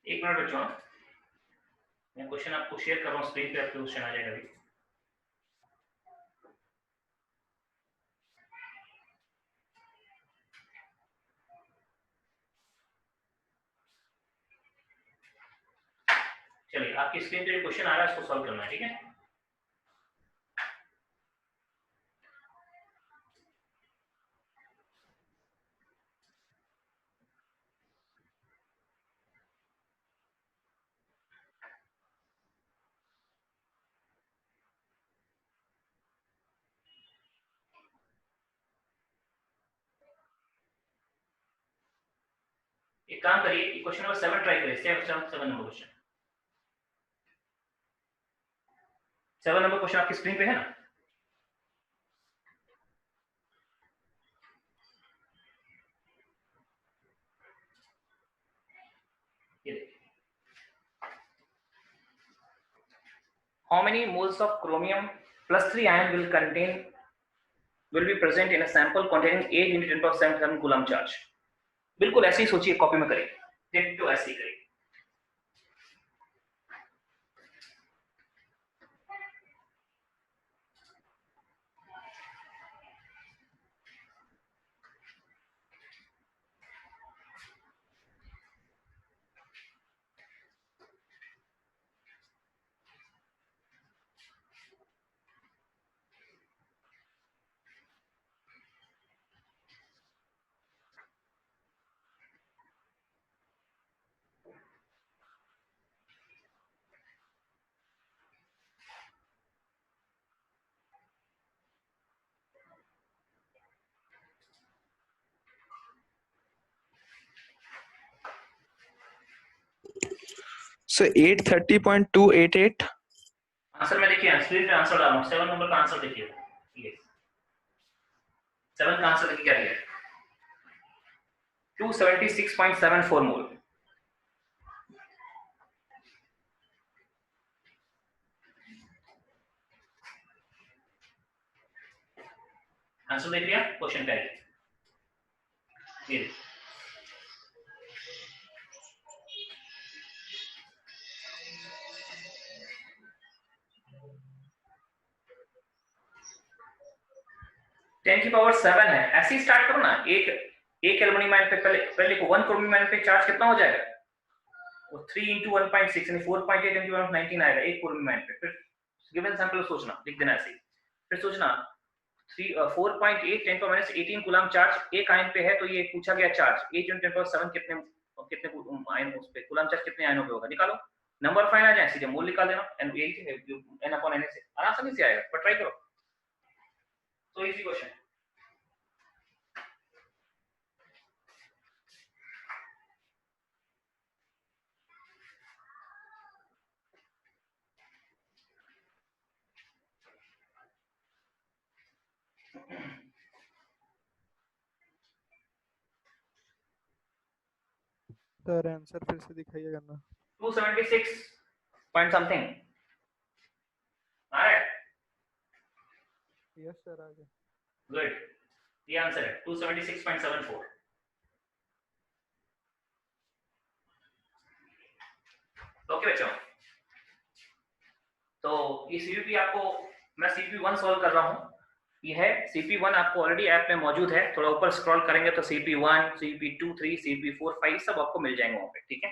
एक मिनट बच्चों, मैं क्वेश्चन आपको शेयर कर रहा हूँ स्क्रीन पे, आपके क्वेश्चन आ जाएगा अभी। चलिए आपकी स्क्रीन पे जो क्वेश्चन आ रहा है उसको सॉल्व करना है, ठीक है? एक काम करिए, क्वेश्चन नंबर 7 ट्राई करिए, 7 नंबर क्वेश्चन, 7 नंबर क्वेश्चन आपकी स्क्रीन पे है ना? ये देखिए, how many moles of chromium plus 3 ion will be present in a sample containing 8 × 10⁻7 coulomb charge. बिल्कुल ऐसे ही सोचिए, कॉपी में करिए, तो ऐसे ही करिए। सो 830.288। आंसर में देखिए, स्क्रीन पे आंसर डालूं, 7 नंबर का आंसर देखिए, ये 7 का आंसर देखिए क्या दिया है, 276.74 मोल। आंसर देख लिया क्वेश्चन का, ये 10 की पावर 7 है। ऐसे ही स्टार्ट करो ना, एक एल्युमिनियम आयन पे पहले लिखो 1 क्रोमियम आयन पे चार्ज कितना हो जाएगा, वो 3 into 1.6 यानी 4.8 into 19 आएगा एक क्रोमियम आयन पे। फिर गिवन सैंपल सोचना, लिख देना ऐसे ही। फिर सोचना 4.8 10 to -18 कूलम चार्ज एक आयन पे है, तो ये पूछा गया चार्ज 8 into 10 कितने आयन उस पे, कूलम चार्ज कितने आयनों पे होगा, निकालो, नंबर फाइन आ जाए, सीधे मोल निकाल देना, एन n/n से आराम से आएगा, पर ट्राई करो। तो इजी क्वेश्चन। सर आंसर फिर से दिखाइए करना। 276 पॉइंट समथिंग आ रहा है। यस सर, आ गया। गुड, ये आंसर है 276.74। ओके बच्चों, तो ये सीपीपी आपको, मैं सीपीपी 1 सॉल्व कर रहा हूं, ये है सीपी 1 आपको ऑलरेडी ऐप में मौजूद है, थोड़ा ऊपर स्क्रॉल करेंगे तो सीपी 1, सीपी 2, 3, सीपी 4, 5 सब आपको मिल जाएंगे वहां पे, ठीक है।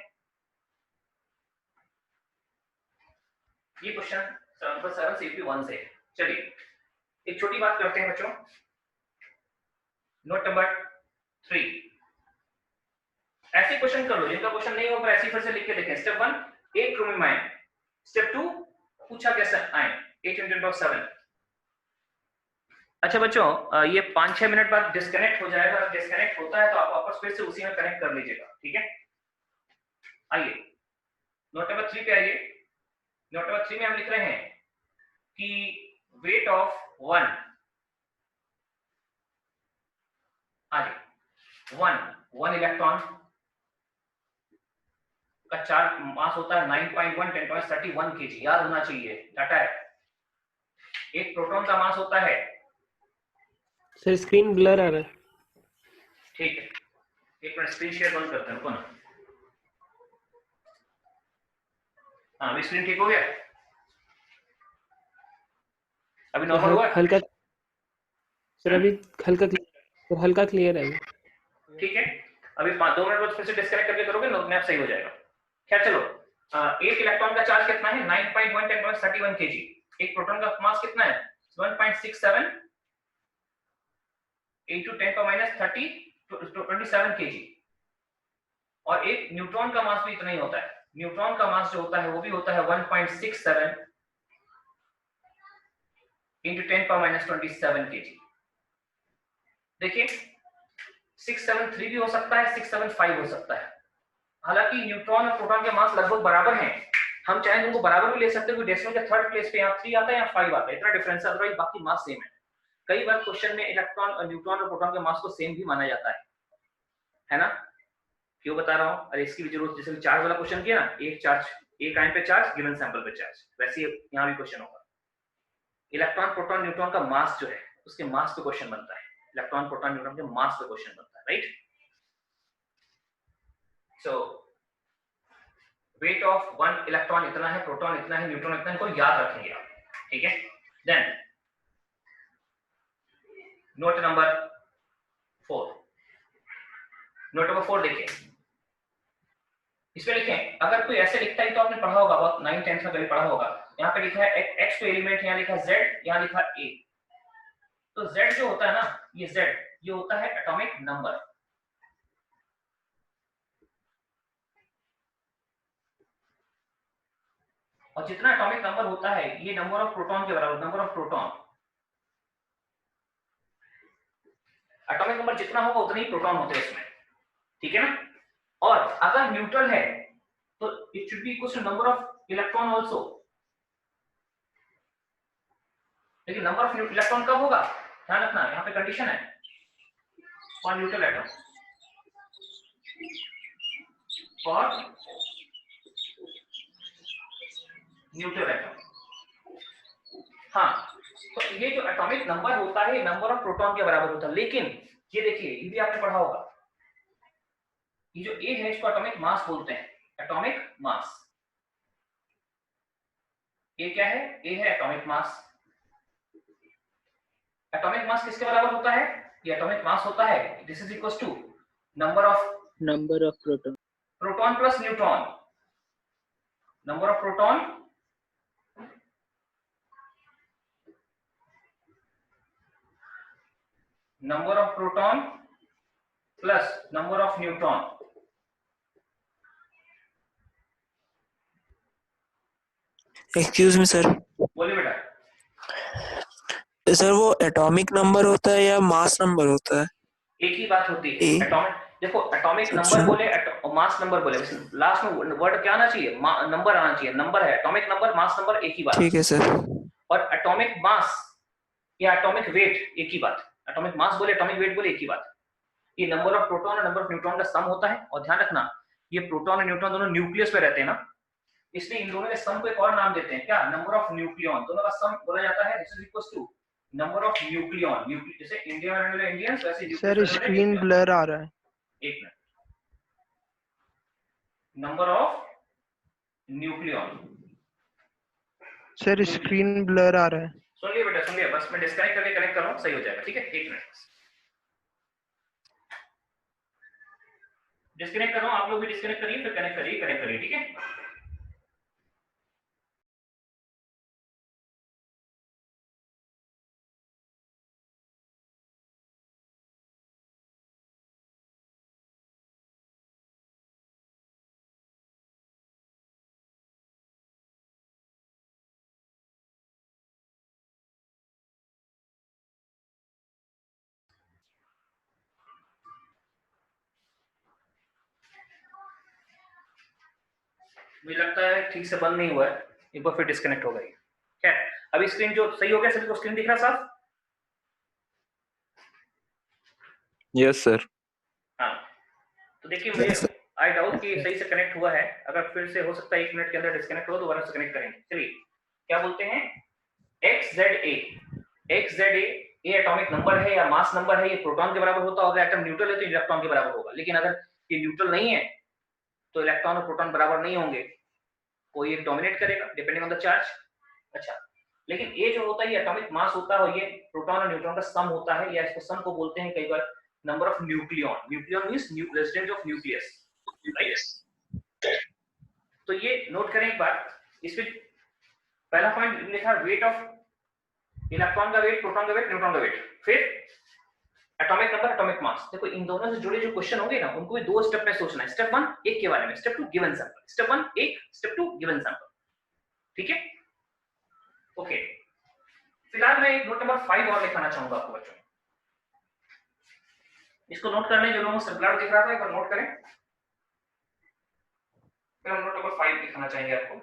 ये क्वेश्चन नंबर 7 सीपी 1 से। चलिए एक छोटी बात करते हैं बच्चों, नोट नंबर 3, ऐसे क्वेश्चन कर लो जिनका क्वेश्चन नहीं होगा, ऐसे फिर से लिख के देखें। स्टेप 1 एक क्रोमियम आयन, स्टेप 2 पूछा कैसा आयन 8 × 7। अच्छा बच्चों, ये 5-6 मिनट बाद डिस्कनेक्ट हो जाएगा, डिस्कनेक्ट होता है तो आप वापस फिर से उसी में कनेक्ट कर लीजिएगा, ठीक है। आइए नोट नंबर 3 पे आइए। नोट नंबर 3 में हम लिख रहे हैं कि वेट ऑफ 1 इलेक्ट्रॉन का चार्ज मास होता है 9.1 10^31 kg, याद होना चाहिए, डाटा है। एक प्रोटॉन का मास होता है, सर स्क्रीन ब्लर आ रहा है। ठीक है, एक मिनट स्क्रीन शेयर बंद करते हैं, रुको ना। हाँ अभी स्क्रीन ठीक हो गया, अभी नॉर्मल हुआ, हल्का सर, अभी हल्का क्लियर है। ठीक है। अभी 2 मिनट बाद फिर से डिस्कनेक्ट करके करोगे, मैप सही हो जाएगा। खैर चलो, एक इलेक्ट्रॉन का चार्ज कितना है 9.1 10^31 kg, एक प्रोटॉन का मास कितना है 1.67 into 10^27 kg, और एक न्यूट्रॉन का मास भी इतना ही होता है। न्यूट्रॉन का मास जो होता है वो भी होता है 1.67 into 10^27 kg। देखिए 673 भी हो सकता है, 675 हो सकता है। हालांकि न्यूट्रॉन और प्रोटॉन के मास लगभग बराबर हैं, हम चाहें उनको बराबर भी ले सकते हैं, कोई डेसिमल के थर्ड प्लेस पे यहाँ 3 आता है या 5 आता है, इतना डिफरेंस है, अदरवाइज बाकी मास सेम है। कई बार क्वेश्चन में इलेक्ट्रॉन और न्यूट्रॉन और प्रोटॉन के मास को सेम भी माना जाता है ना। क्यों बता रहा हूँ, अरे इसकी भी जरूरत, जैसे चार्ज वाला क्वेश्चन किया ना, एक आयन पे चार्ज गिवन सैंपल पे चार्ज, वैसे यहाँ भी क्वेश्चन होगा। इलेक्ट्रॉन प्रोटॉन न्यूट्रॉन का मास जो है उसके मास पे क्वेश्चन बनता है, इलेक्ट्रॉन प्रोटॉन न्यूट्रॉन के मास पे क्वेश्चन बनता है, right. So weight of 1 electron इतना है, प्रोटॉन इतना है, न्यूट्रॉन इतना है, को याद रखेंगे आप, ठीक है। Then note number 4, note number 4 देखिए, इसमें लिखें, अगर कोई ऐसे लिखता है तो आपने पढ़ा होगा, बहुत 9-10 में कभी पढ़ा होगा, यहाँ पे लिखा है x पे एलिमेंट, यहाँ लिखा z, यहाँ लिखा a, तो z जो होता है ना, ये z ये होता है एटॉमिक नंबर, और जितना एटॉमिक नंबर होता है ये नंबर ऑफ प्रोटॉन के बराबर, number of proton, atomic number जितना होगा उतने ही प्रोटॉन होते हैं इसमें, ठीक है ना। और अगर न्यूट्रल है तो it should be equal to number of electron also. लेकिन नंबर ऑफ इलेक्ट्रॉन कब होगा, ध्यान रखना, यहाँ पे कंडीशन है for neutral atom, for neutral atom. हाँ, तो ये जो एटॉमिक नंबर होता है नंबर ऑफ प्रोटॉन के बराबर होता है। लेकिन ये देखिए, ये भी आपने पढ़ा होगा, ये जो ए है इसको एटॉमिक मास बोलते हैं, एटॉमिक मास। ए क्या है, ए है एटॉमिक मास। एटॉमिक मास किसके बराबर होता है, ये एटॉमिक मास होता है, this is equal to number of proton plus neutron, number of proton plus number of neutron. Excuse me sir, बोलिए बेटा। सर वो एटॉमिक नंबर होता है या मास नंबर होता है? एक ही बात होती है। ए? एटॉमिक, देखो एटॉमिक अच्छा। नंबर बोले मास नंबर बोले, लास्ट में वर्ड क्या आना चाहिए, नंबर आना चाहिए। नंबर है एटॉमिक नंबर, मास नंबर एक ही बात। ठीक है सर। और एटॉमिक मास या एटॉमिक वेट एक ही बात। एटॉमिक मास बोले एटॉमिक वेट बोले एक ही बात। ये नंबर ऑफ प्रोटॉन और नंबर ऑफ न्यूट्रॉन का सम होता है। और ध्यान रखना, ये प्रोटॉन और न्यूट्रॉन दोनों न्यूक्लियस पे रहते हैं ना, इसलिए इन दोनों के सम को एक और नाम देते हैं, क्या, नंबर ऑफ न्यूक्लियॉन। दोनों का सम बोला जाता है this is equal to number of nucleon. जैसे इंडिया में इंडियंस, वैसे सर स्क्रीन ब्लर आ रहा है। एक minute, number of nucleon. Sir screen blur आ रहा है। सुनिए बेटा सुनिए, बस मैं डिस्कनेक्ट करके कनेक्ट कर रहा हूं, सही हो जाएगा, ठीक है, एक मिनट डिस्कनेक्ट कर रहा हूं, आप लोग भी डिस्कनेक्ट करिए, फिर कनेक्ट करिए, ठीक है। मुझे लगता है ठीक से बंद नहीं हुआ है, एक बार फिर डिस्कनेक्ट हो गई। खैर, अभी स्क्रीन जो सही हो गया, सभी को स्क्रीन दिख रहा साफ? Yes sir. हाँ, तो देखिए मुझे आई डाउट कि सही से कनेक्ट हुआ है। अगर फिर से हो सकता है 1 मिनट के अंदर डिस्कनेक्ट हो, दोबारा से कनेक्ट करेंगे। चलिए, क्या बोलते हैं, XZA ये एटॉमिक नंबर है या मास नंबर है, ये प्रोटॉन के बराबर होता है। अगर एटम न्यूट्रल है तो इलेक्ट्रॉन के बराबर होगा। लेकिन अगर ये न्यूट्रल नहीं है तो इलेक्ट्रॉन और प्रोटॉन बराबर नहीं होंगे, कोई एक डोमिनेट करेगा डिपेंडिंग ऑन द चार्ज। अच्छा, लेकिन ये जो होता है ये एटॉमिक मास होता है, और ये प्रोटॉन और न्यूट्रॉन का सम होता है, या इसको सम को बोलते हैं कई बार number of nucleon. Nucleon means resident of nucleus, right. तो ये नोट करें एक बार, इसमें पहला पॉइंट लिखा वेट ऑफ इलेक्ट्रॉन का वेट, प्रोटॉन का वेट, न्यूट्रॉन का वेट, फिर एटॉमिक नंबर, एटॉमिक मास। देखो इन दोनों से जुड़े जो क्वेश्चन होंगे ना, उनको भी 2 स्टेप में सोचना है। स्टेप 1 एक के बारे में, स्टेप 2 गिवन सैंपल। स्टेप 1 एक, स्टेप 2 गिवन सैंपल, ठीक है, ओके। फिलहाल मैं एक नोट नंबर 5 और लिखाना चाहूंगा आपको बच्चों। इसको नोट करने जो लोगों को सर्कुलर दिख रहा था, एक बार नोट करें। फिर हम नोट नंबर 5 दिखाना चाहेंगे आपको।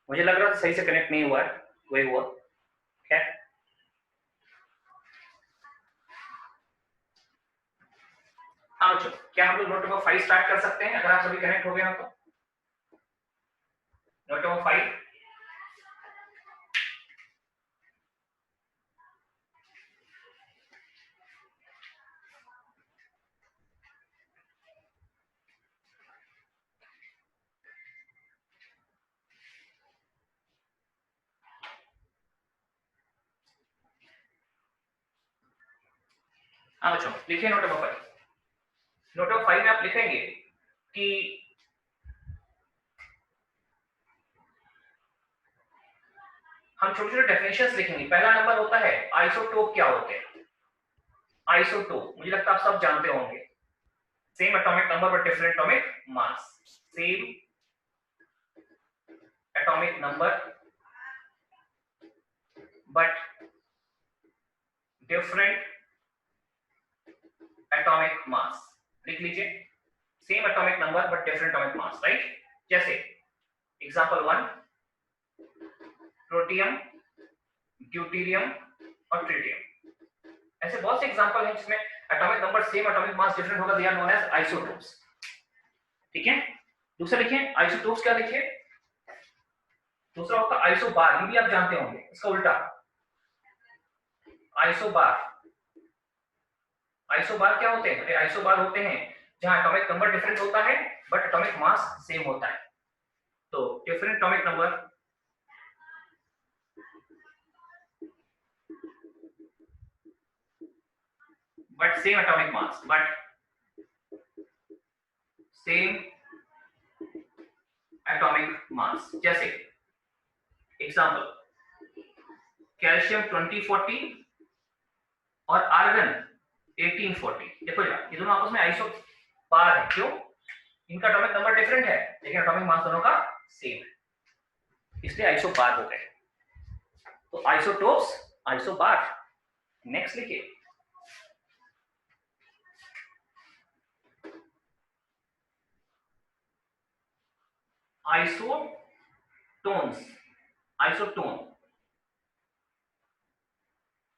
मुझे लग रहा था सही से कनेक्ट नहीं हुआ है, वही हुआ। खैर, हाँ बच्चों, क्या हम लोग नोट नंबर 5 स्टार्ट कर सकते हैं अगर आप सभी कनेक्ट हो गए हो तो? नोट नंबर 5, हाँ बच्चों लिखिए नोट नंबर 5। नोट नंबर 5 में आप लिखेंगे कि हम छोटे छोटे डेफिनेशंस लिखेंगे। पहला नंबर होता है आइसोटोप। क्या होते हैं आइसोटोप? मुझे लगता है आप सब जानते होंगे। Same atomic number but different atomic mass, same atomic number but different atomic mass. लिख लीजिए, same atomic number but different atomic mass, right. जैसे एग्जांपल 1, प्रोटियम, ड्यूटेरियम और ट्रिटियम। ऐसे बहुत से एग्जांपल हैं जिसमें atomic number same, atomic mass different होगा, they are known as isotopes. ठीक है, दूसरा लिखिए आइसोटोप्स, क्या लिखिए, दूसरा होता है आइसोबार, ये भी आप जानते होंगे, इसका उल्टा आइसोबार। आइसोबार क्या होते हैं? आइसोबार होते हैं जहां एटॉमिक नंबर डिफरेंट होता है बट एटॉमिक मास सेम होता है। तो different atomic number but same atomic mass, but same atomic मास। जैसे एग्जांपल कैल्शियम 2040 और आर्गन 1840। देखो यार, ये दोनों आपस में आइसोबार है, क्यों? इनका एटॉमिक नंबर डिफरेंट है लेकिन एटॉमिक मास दोनों का सेम है, इसलिए आइसोबार हो गए। तो आइसोटोप्स, आइसोबार। नेक्स्ट लिखिए आइसोटोन्स, आइसोटोन,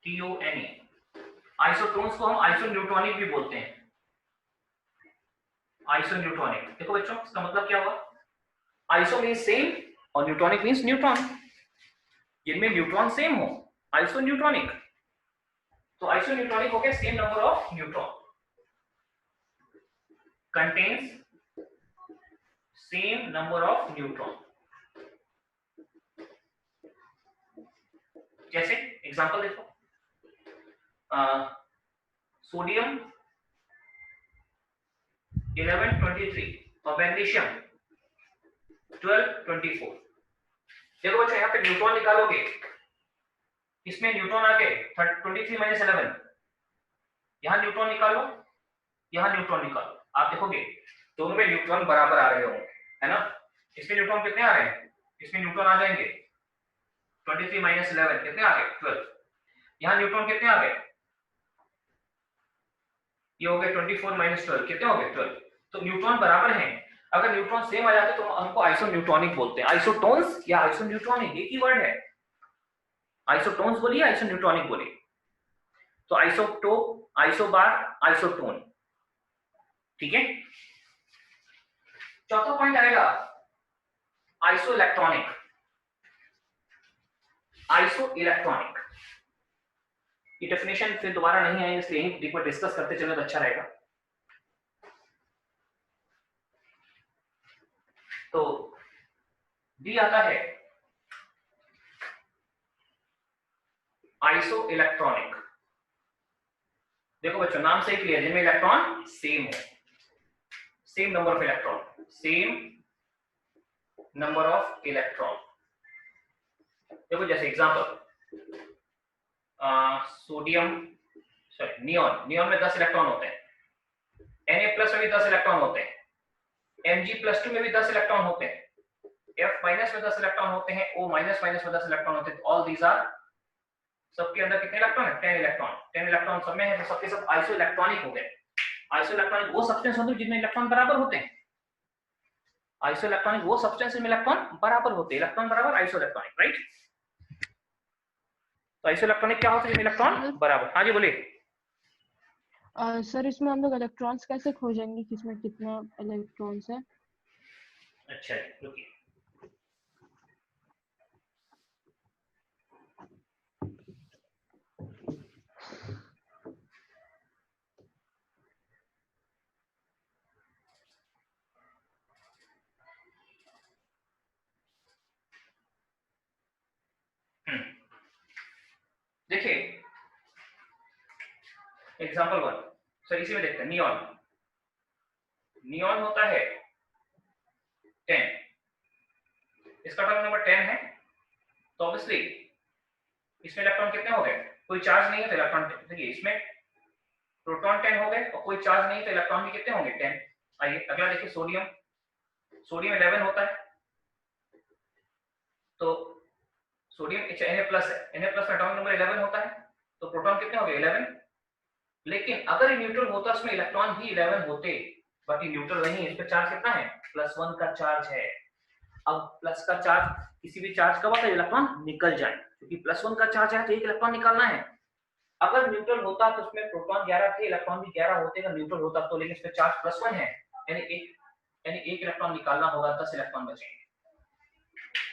TONE। आइसोटोन्स को हम आइसोन्यूट्रॉनिक भी बोलते हैं, आइसोन्यूट्रॉनिक। देखो बच्चों, इसका मतलब क्या हुआ? आइसो मींस सेम और न्यूट्रॉनिक मींस न्यूट्रॉन, जिनमें न्यूट्रॉन सेम हो, आइसोन्यूट्रॉनिक। तो आइसोन्यूट्रॉनिक हो गया same number of neutron, contains same number of neutron. जैसे एग्जांपल देखो, सोडियम 1123 और मैग्नीशियम 1224। देखो बच्चों, यहाँ पे न्यूट्रॉन निकालोगे, इसमें न्यूट्रॉन आ गए 23 - 11, यहाँ न्यूट्रॉन निकालो, यहाँ न्यूट्रॉन निकालो, आप देखोगे दोनों में न्यूट्रॉन बराबर आ रहे होंगे, है ना। इसमें न्यूट्रॉन कितने आ रहे हैं? इसमें न्यूट्रॉन आ जाएंगे 23 - 11 कितने आ गए? 12। यहाँ न्यूट्रॉन कितने आ गए? ये हो गए 24 - 12, कितने हो गए? 12। तो न्यूट्रॉन बराबर हैं। अगर न्यूट्रॉन सेम आ जाते तो हमको आइसोन्यूट्रॉनिक बोलते हैं। आइसोटोन्स या आइसोन्यूट्रॉनिक एक ही वर्ड है, आइसोटोन्स बोलिए, आइसोन्यूट्रॉनिक बोलिए। तो आइसोटोप, आइसोबार, आइसोटोन। ठीक है, चौथा पॉइंट आएगा आइसो इलेक्ट्रॉनिक। आइसो इलेक्ट्रॉनिक की डेफिनेशन फिर दोबारा नहीं है, इसलिए यहीं एक बार डिस्कस करते चले तो अच्छा रहेगा। तो डी आता है आइसो इलेक्ट्रॉनिक। देखो बच्चों, नाम से ही क्लियर, जिनमें इलेक्ट्रॉन सेम हो, same number of electron, same number of electron. देखो जैसे example sodium, sorry neon, neon में 10 इलेक्ट्रॉन होते हैं, Na+ में भी 10 इलेक्ट्रॉन होते हैं, Mg+2 में भी 10 इलेक्ट्रॉन होते हैं, F- में 10 इलेक्ट्रॉन होते हैं, O- में 10 इलेक्ट्रॉन होते हैं। ऑल दीज आर, सबके अंदर कितने इलेक्ट्रॉन है? 10 इलेक्ट्रॉन। 10 इलेक्ट्रॉन सब में है, तो सबके सब आइसो इलेक्ट्रॉनिक हो गए। आइसो इलेक्ट्रॉनिक वो सब्सटेंस होते हैं जिनमें इलेक्ट्रॉन बराबर होते हैं, आइसो इलेक्ट्रॉनिक वो सब्सटेंस में इलेक्ट्रॉन बराबर होते हैं, इलेक्ट्रॉन बराबर आइसो इलेक्ट्रॉनिक, राइट। तो आइसो इलेक्ट्रॉनिक क्या होता है? जिनमें इलेक्ट्रॉन बराबर। हाँ जी बोलिए। सर इसमें हम लोग इलेक्ट्रॉन्स कैसे खोजेंगे, किसमें कितना इलेक्ट्रॉन्स है? अच्छा रुकिए, देखिए एग्जांपल 1, सर इसी में देखते हैं। नियॉन, नियॉन होता है 10, इसका एटॉमिक नंबर 10 है, तो ऑब्वियसली इसमें इलेक्ट्रॉन कितने हो गए? कोई चार्ज नहीं है तो इलेक्ट्रॉन, देखिए इसमें प्रोटॉन 10 हो गए और कोई चार्ज नहीं तो इलेक्ट्रॉन भी कितने होंगे 10। आइए अगला देखिए सोडियम। सोडियम 11 होता है तो सोडियम Na प्लस है, Na प्लस में एटॉमिक नंबर 11 होता है तो प्रोटॉन कितने हो गए 11। लेकिन अगर ये न्यूट्रल होता उसमें इलेक्ट्रॉन भी 11 होते, बट ये न्यूट्रल नहीं है, इस पे चार्ज कितना है +1 का चार्ज है। अब प्लस का चार्ज किसी भी चार्ज का होता है इलेक्ट्रॉन निकल जाए, क्योंकि +1 का चार्ज है तो एक इलेक्ट्रॉन निकालना है। अगर न्यूट्रल होता तो उसमें प्रोटॉन 11 थे इलेक्ट्रॉन भी 11 होते अगर न्यूट्रल होता तो, लेकिन इसमें चार्ज +1 है यानी एक इलेक्ट्रॉन निकालना होगा, 10 इलेक्ट्रॉन बचेंगे।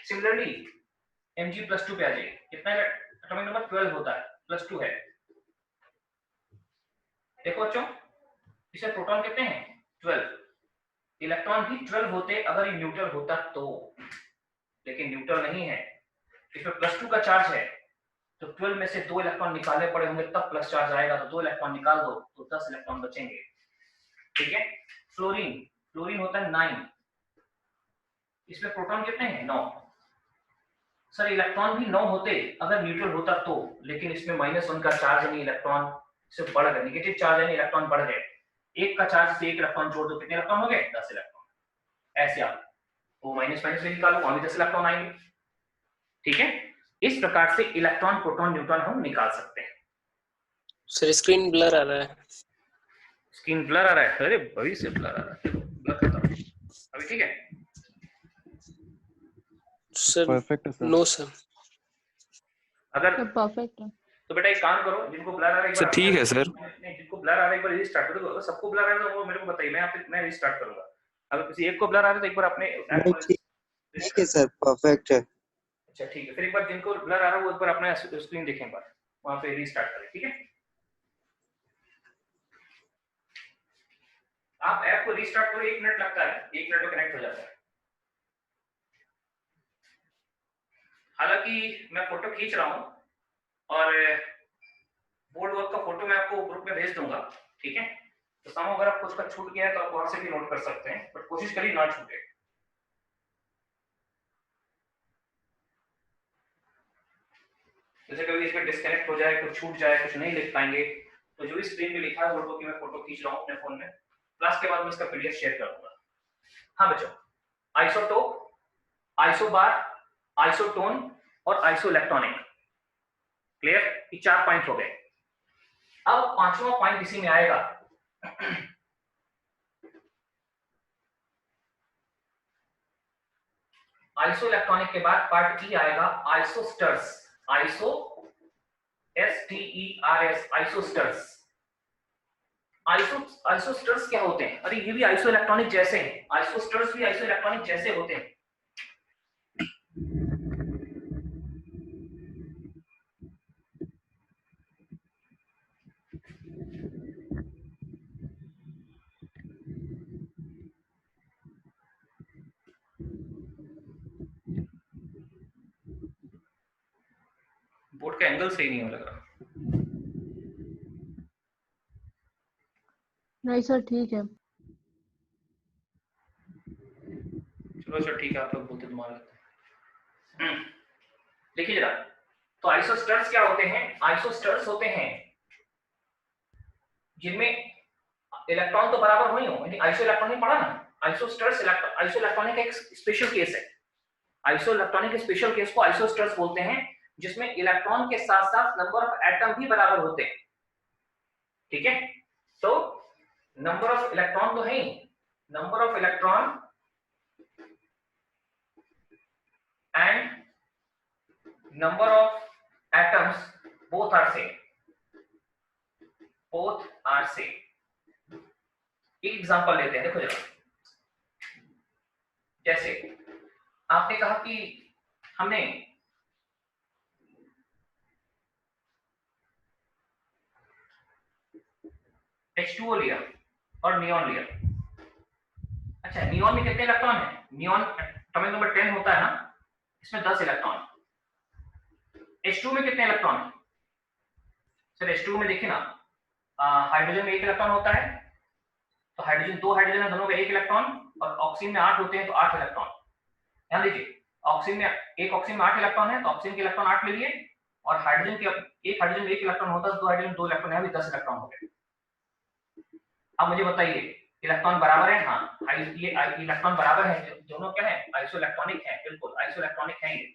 सिमिलरली Mg+2 पे आ जाइए, कितना एटॉमिक नंबर 12 होता है, +2 है। देखो बच्चों इसमें प्रोटॉन कितने हैं 12, इलेक्ट्रॉन भी 12 होते अगर ये न्यूट्रल होता तो, लेकिन न्यूट्रल नहीं है, इसमें +2 का चार्ज है तो 12 में से 2 इलेक्ट्रॉन निकालने पड़े होंगे तब प्लस चार्ज आएगा, तो 2 इलेक्ट्रॉन निकाल दो तो 10 इलेक्ट्रॉन बचेंगे। ठीक है। फ्लोरीन, फ्लोरीन होता है 9, इसमें प्रोटॉन कितने हैं 9। सर इलेक्ट्रॉन भी 9 होते अगर न्यूट्रल होता तो, लेकिन इसमें -1 का चार्ज है, इलेक्ट्रॉन से बढ़ गए, नेगेटिव चार्ज है, इलेक्ट्रॉन बढ़ गए, 1 का चार्ज से 1 इलेक्ट्रॉन जोड़ दो कितने इलेक्ट्रॉन हो गए 10 इलेक्ट्रॉन। ऐसे आप वो माइनस माइनस में निकालो वहां भी 10 इलेक्ट्रॉन आएंगे। ठीक है, इस प्रकार से इलेक्ट्रॉन प्रोटॉन न्यूट्रॉन हम निकाल सकते हैं। सर स्क्रीन ब्लर आ रहा है। स्क्रीन ब्लर आ रहा है, अरे अभी से ब्लर आ रहा है, ब्लर करता हूं अभी। ठीक है सर परफेक्ट है सर। No sir. अगर तो परफेक्ट है। तो बेटा एक काम करो, जिनको ब्लर आ रहा है एक सर बार ठीक है सर। नहीं, जिनको ब्लर आ रहा है एक बार रीस्टार्ट करो। अगर सबको ब्लर आ रहा है तो वो मेरे को बताइए, मैं रीस्टार्ट करूंगा। अगर किसी एक को ब्लर आ रहा है तो एक बार अपने नहीं, ठीक है सर, परफेक्ट है। अच्छा ठीक है, फिर एक बार जिनको ब्लर आ रहा है वो एक बार अपना स्क्रीन देखें, एक बार वहां पे रीस्टार्ट करें। ठीक है, आप ऐप को रीस्टार्ट करो, 1 मिनट लगता है, 1 मिनट में कनेक्ट हो जाता है। हालांकि मैं फोटो खींच रहा हूँ और बोर्ड वर्क का फोटो मैं आपको ग्रुप में भेज दूंगा। ठीक है, तो समझो अगर आपको उसका छूट गया है तो आप वहां से भी नोट कर सकते हैं, बट कोशिश करिए ना छूटे। जैसे कभी इसमें डिस्कनेक्ट हो जाए, कुछ छूट जाए, कुछ नहीं लिख पाएंगे, तो जो भी स्क्रीन पे लिखा है वो मैं फोटो खींच रहा हूँ अपने फोन में, क्लास के बाद मैं इसका पीडीएफ शेयर कर दूंगा। हाँ बच्चों, आइसोटोप, आइसोबार, आइसोटोन और आइसोइलेक्ट्रॉनिक, क्लियर? ये 4 पॉइंट हो गए। अब 5वां पॉइंट इसी में आएगा। आइसोइलेक्ट्रॉनिक के बाद पार्ट ई आएगा आइसोस्टर्स, आइसो STERS, आइसोस्टर्स। आइसोस्टर्स क्या होते हैं? अरे ये भी आइसोइलेक्ट्रॉनिक जैसे हैं, आइसोस्टर्स भी आइसोइलेक्ट्रॉनिक जैसे होते हैं। बोर्ड का एंगल सही नहीं हो लग रहा। नहीं सर ठीक है। चलो सर ठीक है, आप लोग बोलते तुम्हारा। देखिए जरा, तो आइसोस्टर्स क्या होते हैं? आइसोस्टर्स होते हैं जिनमें इलेक्ट्रॉन तो बराबर नहीं हो, यानी आइसोइलेक्ट्रॉनिक पढ़ा ना, आइसोस्टर्स आइसोइलेक्ट्रॉनिक एक स्पेशल केस है। आइसोइलेक्ट्रॉनिक स्पेशल केस को आइसोस्टर्स बोलते हैं, जिसमें इलेक्ट्रॉन के साथ साथ नंबर ऑफ एटम भी बराबर होते हैं। ठीक है, तो नंबर ऑफ इलेक्ट्रॉन तो है ही, number of electron and number of atoms both are same, both are same। एक एग्जांपल लेते हैं, देखो जरा, जैसे आपने कहा कि हमने H2O लिया और नियॉन लिया। अच्छा, नियॉन में कितने इलेक्ट्रॉन है? नियॉन एटॉमिक नंबर 10 होता है ना, इसमें 10 इलेक्ट्रॉन। H2 में कितने इलेक्ट्रॉन है? सर H2 में देखिए ना, हाइड्रोजन में 1 इलेक्ट्रॉन होता है, तो हाइड्रोजन 2 हाइड्रोजन है, दोनों में 1 इलेक्ट्रॉन, और ऑक्सीजन में 8 होते हैं तो 8 इलेक्ट्रॉन। ध्यान दीजिए, ऑक्सीजन में 8 इलेक्ट्रॉन है तो ऑक्सीजन के इलेक्ट्रॉन 8 ले लिए, और हाइड्रोजन के एक हाइड्रोजन में 1 इलेक्ट्रॉन होता है तो 2 हाइड्रोजन 2 इलेक्ट्रॉन है, अभी 10 इलेक्ट्रॉन हो गए। अब मुझे बताइए इलेक्ट्रॉन बराबर है, हाँ ये इलेक्ट्रॉन बराबर है, दोनों क्या है आइसो इलेक्ट्रॉनिक है, बिल्कुल आइसो इलेक्ट्रॉनिक है ये,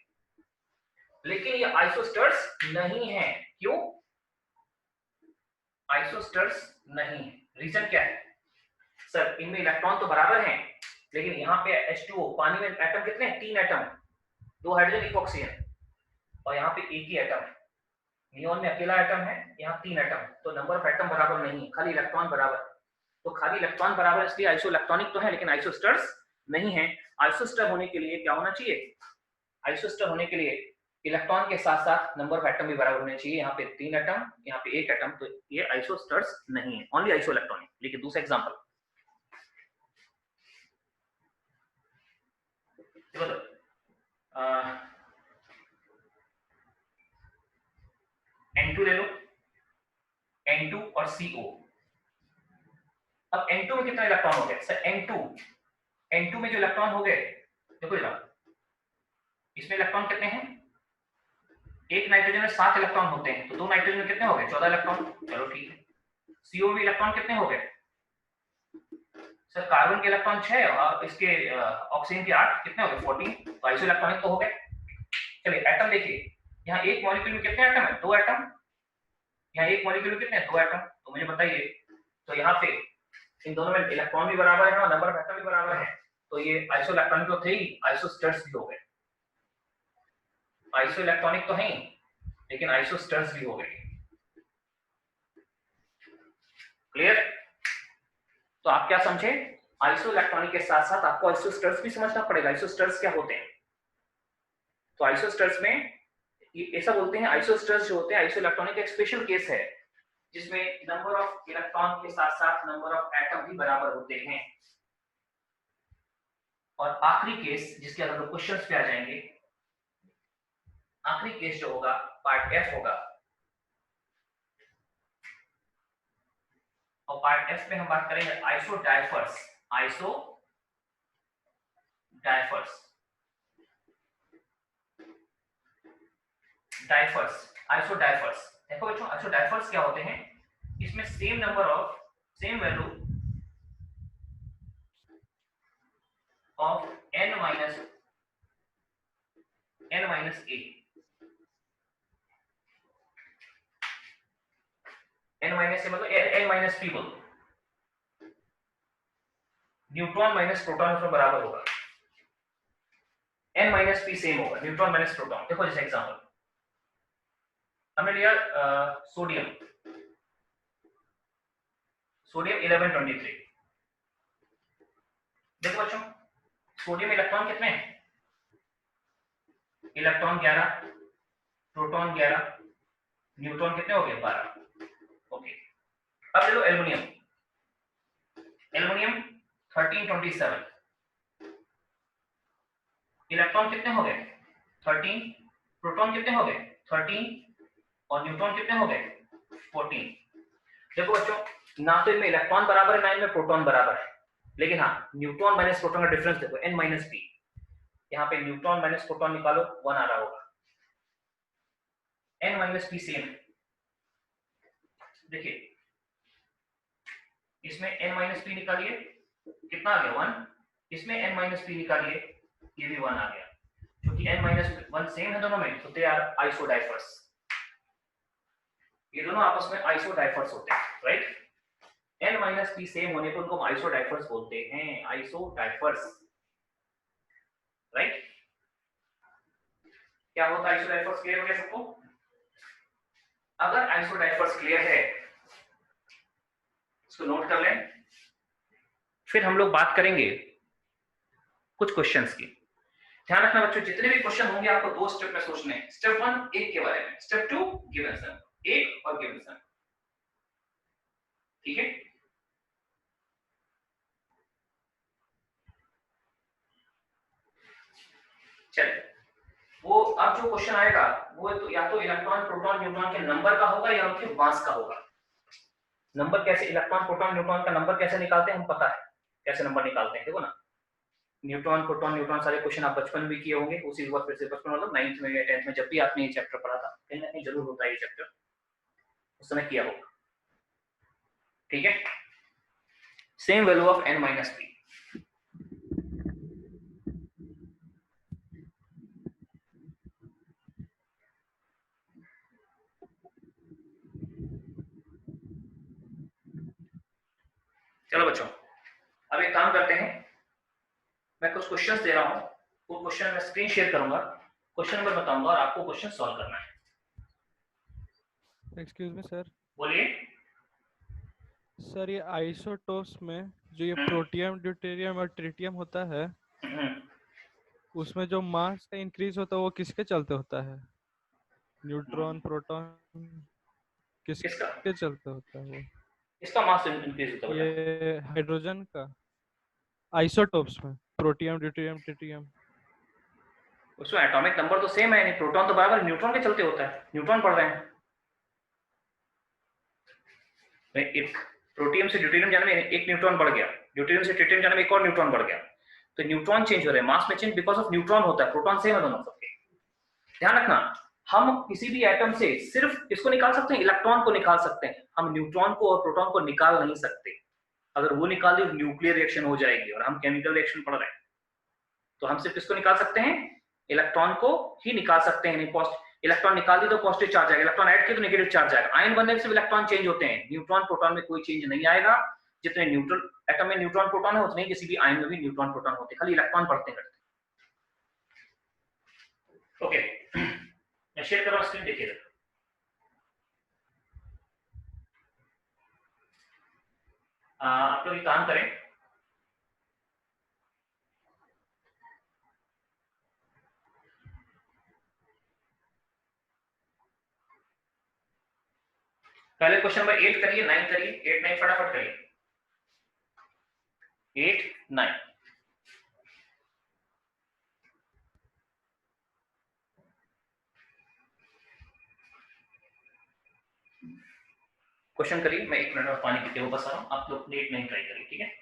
लेकिन ये आइसोस्टर्स नहीं है। क्यों आइसोस्टर्स नहीं है? रीजन क्या है सर? इनमें इलेक्ट्रॉन तो बराबर हैं, लेकिन यहाँ पे H2O पानी में एटम कितने हैं? 3 एटम, 2 हाइड्रोजन 1 ऑक्सीजन, और यहाँ पे एक ही एटम, नियोन में अकेला एटम है, यहाँ 3 एटम, तो नंबर ऑफ एटम बराबर नहीं, खाली इलेक्ट्रॉन बराबर। तो खाली इलेक्ट्रॉन बराबर इसलिए आइसो इलेक्ट्रॉनिक तो है, लेकिन आइसोस्टर्स नहीं है। आइसोस्टर होने के लिए क्या होना चाहिए? आइसोस्टर होने के लिए इलेक्ट्रॉन के साथ साथ नंबर ऑफ एटम भी बराबर होने चाहिए। यहाँ पे 3 एटम, यहाँ पे 1 एटम, तो ये आइसोस्टर्स नहीं है, ओनली आइसो इलेक्ट्रॉनिक। लेकिन दूसरा एग्जांपल N2 ले लो, N2 और CO। अब N2 में कितना इलेक्ट्रॉन हो गया सर? N2 में जो इलेक्ट्रॉन हो गए, देखो जरा इसमें इलेक्ट्रॉन कितने हैं? एक नाइट्रोजन में 7 इलेक्ट्रॉन होते हैं, तो 2 नाइट्रोजन में कितने हो गए? 14 इलेक्ट्रॉन। चलो ठीक है। CO में इलेक्ट्रॉन कितने हो गए सर? कार्बन के इलेक्ट्रॉन 6 और इसके ऑक्सीजन के 8, कितने हो गए? 14। तो आइसो इलेक्ट्रॉनिक तो हो गए। चलिए एटम देखिए, यहाँ एक मॉलिक्यूल में कितने एटम है? 2 एटम। यहाँ एक मॉलिक्यूल में कितने? 2 एटम। तो मुझे बताइए, तो यहाँ पे इन दोनों में इलेक्ट्रॉन भी बराबर है और नंबर ऑफ एटम भी बराबर है, तो ये आइसो इलेक्ट्रॉनिक तो थे ही, आइसोस्टर्स भी हो गए। आइसो इलेक्ट्रॉनिक तो है ही, लेकिन आइसोस्टर्स भी हो गए। क्लियर? तो आप क्या समझे? आइसो इलेक्ट्रॉनिक के साथ साथ आपको आइसोस्टर्स भी समझना पड़ेगा। आइसोस्टर्स क्या होते हैं? तो आइसोस्टर्स में ऐसा बोलते हैं, आइसोस्टर्स जो होते हैं आइसो इलेक्ट्रॉनिक एक स्पेशल केस है, जिसमें नंबर ऑफ इलेक्ट्रॉन के साथ साथ नंबर ऑफ एटम भी बराबर होते हैं। और आखिरी केस जिसके अंदर हम क्वेश्चंस पे आ जाएंगे, आखिरी केस जो होगा पार्ट F होगा, और पार्ट F में हम बात करेंगे isodiaphers. Isodiaphers, isodiaphers. देखो बच्चों, आइसो डायफर्स क्या होते हैं? इसमें same number of, same value of n minus a, n minus a मतलब n माइनस p बोलो, न्यूट्रॉन माइनस प्रोटॉन उसमें बराबर होगा, n माइनस p सेम होगा, न्यूट्रॉन माइनस प्रोटॉन। देखो जैसे एग्जांपल हमने लिया सोडियम 1123। देखो बच्चों, सोडियम इलेक्ट्रॉन कितने हैं? इलेक्ट्रॉन 11, प्रोटॉन 11, न्यूट्रॉन कितने हो गए? 12। ओके, अब ले लो एल्युमिनियम 1327, इलेक्ट्रॉन कितने हो गए? 13, प्रोटॉन कितने हो गए? 13, और न्यूट्रॉन कितने हो गए? 14। देखो बच्चों, ना तो इनमें इलेक्ट्रॉन बराबर है ना इनमें प्रोटॉन बराबर है, लेकिन हाँ न्यूट्रॉन माइनस प्रोटॉन का डिफरेंस देखो, n माइनस p। यहाँ पे न्यूट्रॉन माइनस प्रोटॉन निकालो, 1 आ रहा होगा, n माइनस p सेम है। देखिए इसमें n माइनस p निकालिए, कितना आ गया? 1। इसमें n माइनस p निकालिए, ये भी 1 आ गया। क्योंकि n माइनस 1 सेम है दोनों में, तो दे आर आइसोडाइफर्स। ये दोनों आपस में आइसोडाइफर्स होते हैं, right? n minus p same होने पर उनको आइसोडाइफर्स बोलते हैं, आइसोडाइफर्स, राइट? क्या होता है आइसोडाइफर्स? क्लियर हो गया सबको? अगर आइसोडाइफर्स क्लियर है, इसको नोट कर लें। फिर हम लोग बात करेंगे कुछ क्वेश्चंस की। ध्यान रखना बच्चों, जितने भी क्वेश्चन होंगे आपको 2 स्टेप में सोचने हैं। स्टेप 1 एक के बारे में, स्टेप 2 गिवन सम, एक और गिवन सम, ठीक है? चलिए, वो अब जो क्वेश्चन आएगा वो तो या तो इलेक्ट्रॉन प्रोटॉन न्यूट्रॉन के नंबर का होगा या उनके मास का होगा। नंबर कैसे, इलेक्ट्रॉन प्रोटॉन न्यूट्रॉन का नंबर कैसे निकालते हैं हम पता है, कैसे नंबर निकालते हैं, देखो ना, न्यूट्रॉन प्रोटॉन न्यूट्रॉन सारे क्वेश्चन आप बचपन में भी किए होंगे, उसी बार फिर से बचपन मतलब 9th में या 10th में जब भी आपने ये चैप्टर पढ़ा था, कहीं ना कहीं जरूर होता है ये चैप्टर, उस समय किया होगा, ठीक है? same value of n minus p. चलो बच्चों, अब एक काम करते हैं, मैं कुछ क्वेश्चंस दे रहा हूं, वो क्वेश्चन मैं स्क्रीन शेयर करूंगा, क्वेश्चन नंबर बताऊंगा और आपको क्वेश्चन सॉल्व करना है। Excuse me sir. बोलिए सर, ये आइसोटोप्स में जो ये प्रोटियम, ड्यूटेरियम और ट्रिटियम होता है, उसमें जो मास का इंक्रीज होता है वो किसके चलते होता है? न्यूट्रॉन, प्रोटॉन, किसके चलते होता है वो? इसका मास इंक्रीज होता है ये हाइड्रोजन का आइसोटोप्स में, प्रोटियम, ड्यूटेरियम, ट्रिटियम। उसमें एटॉमिक नंबर तो सेम है, नहीं प्रोटॉन तो बराबर न्यूट्रॉन के चलते होता है, न्यूट्रॉन पढ़ रहे हैं। एक प्रोटियम से ड्यूटेरियम जाने में एक न्यूट्रॉन बढ़ गया, ड्यूटेरियम से ट्रिटियम जाने में एक और न्यूट्रॉन बढ़ गया, तो न्यूट्रॉन चेंज हो रहे हैं, मास में चेंज बिकॉज ऑफ न्यूट्रॉन होता है, प्रोटॉन सेम है दोनों सबके। ध्यान रखना, हम किसी भी एटम से सिर्फ किसको निकाल सकते हैं? इलेक्ट्रॉन को निकाल सकते हैं, हम न्यूट्रॉन को और प्रोटॉन को निकाल नहीं सकते। अगर वो निकाल दी न्यूक्लियर रिएक्शन हो जाएगी, और हम केमिकल रिएक्शन पढ़ रहे हैं, तो हम सिर्फ किसको निकाल सकते हैं? इलेक्ट्रॉन को ही निकाल सकते हैं। इलेक्ट्रॉन निकाल दी तो पॉजिटिव चार्ज आएगा, इलेक्ट्रॉन ऐड किया तो नेगेटिव चार्ज आएगा। आयन बनने से इलेक्ट्रॉन चेंज होते हैं, न्यूट्रॉन प्रोटॉन में कोई चेंज नहीं आएगा। जितने न्यूट्रल एटम में न्यूट्रॉन प्रोटॉन है, उतने ही किसी भी आयन में भी न्यूट्रॉन प्रोटॉन होते हैं, खाली इलेक्ट्रॉन बढ़ते घटते। ओके, मैं शेयर कर रहा हूं स्क्रीन, देखिए। आप लोग एक काम करें, पहले क्वेश्चन नंबर 8 करिए, 9 करिए, 8 9 फटाफट करिए, 8 9। क्वेश्चन करिए, मैं 1 मिनट में पानी पीते हुए बस आ रहा हूं, आप लोग 8 9 ट्राई करिए, ठीक है।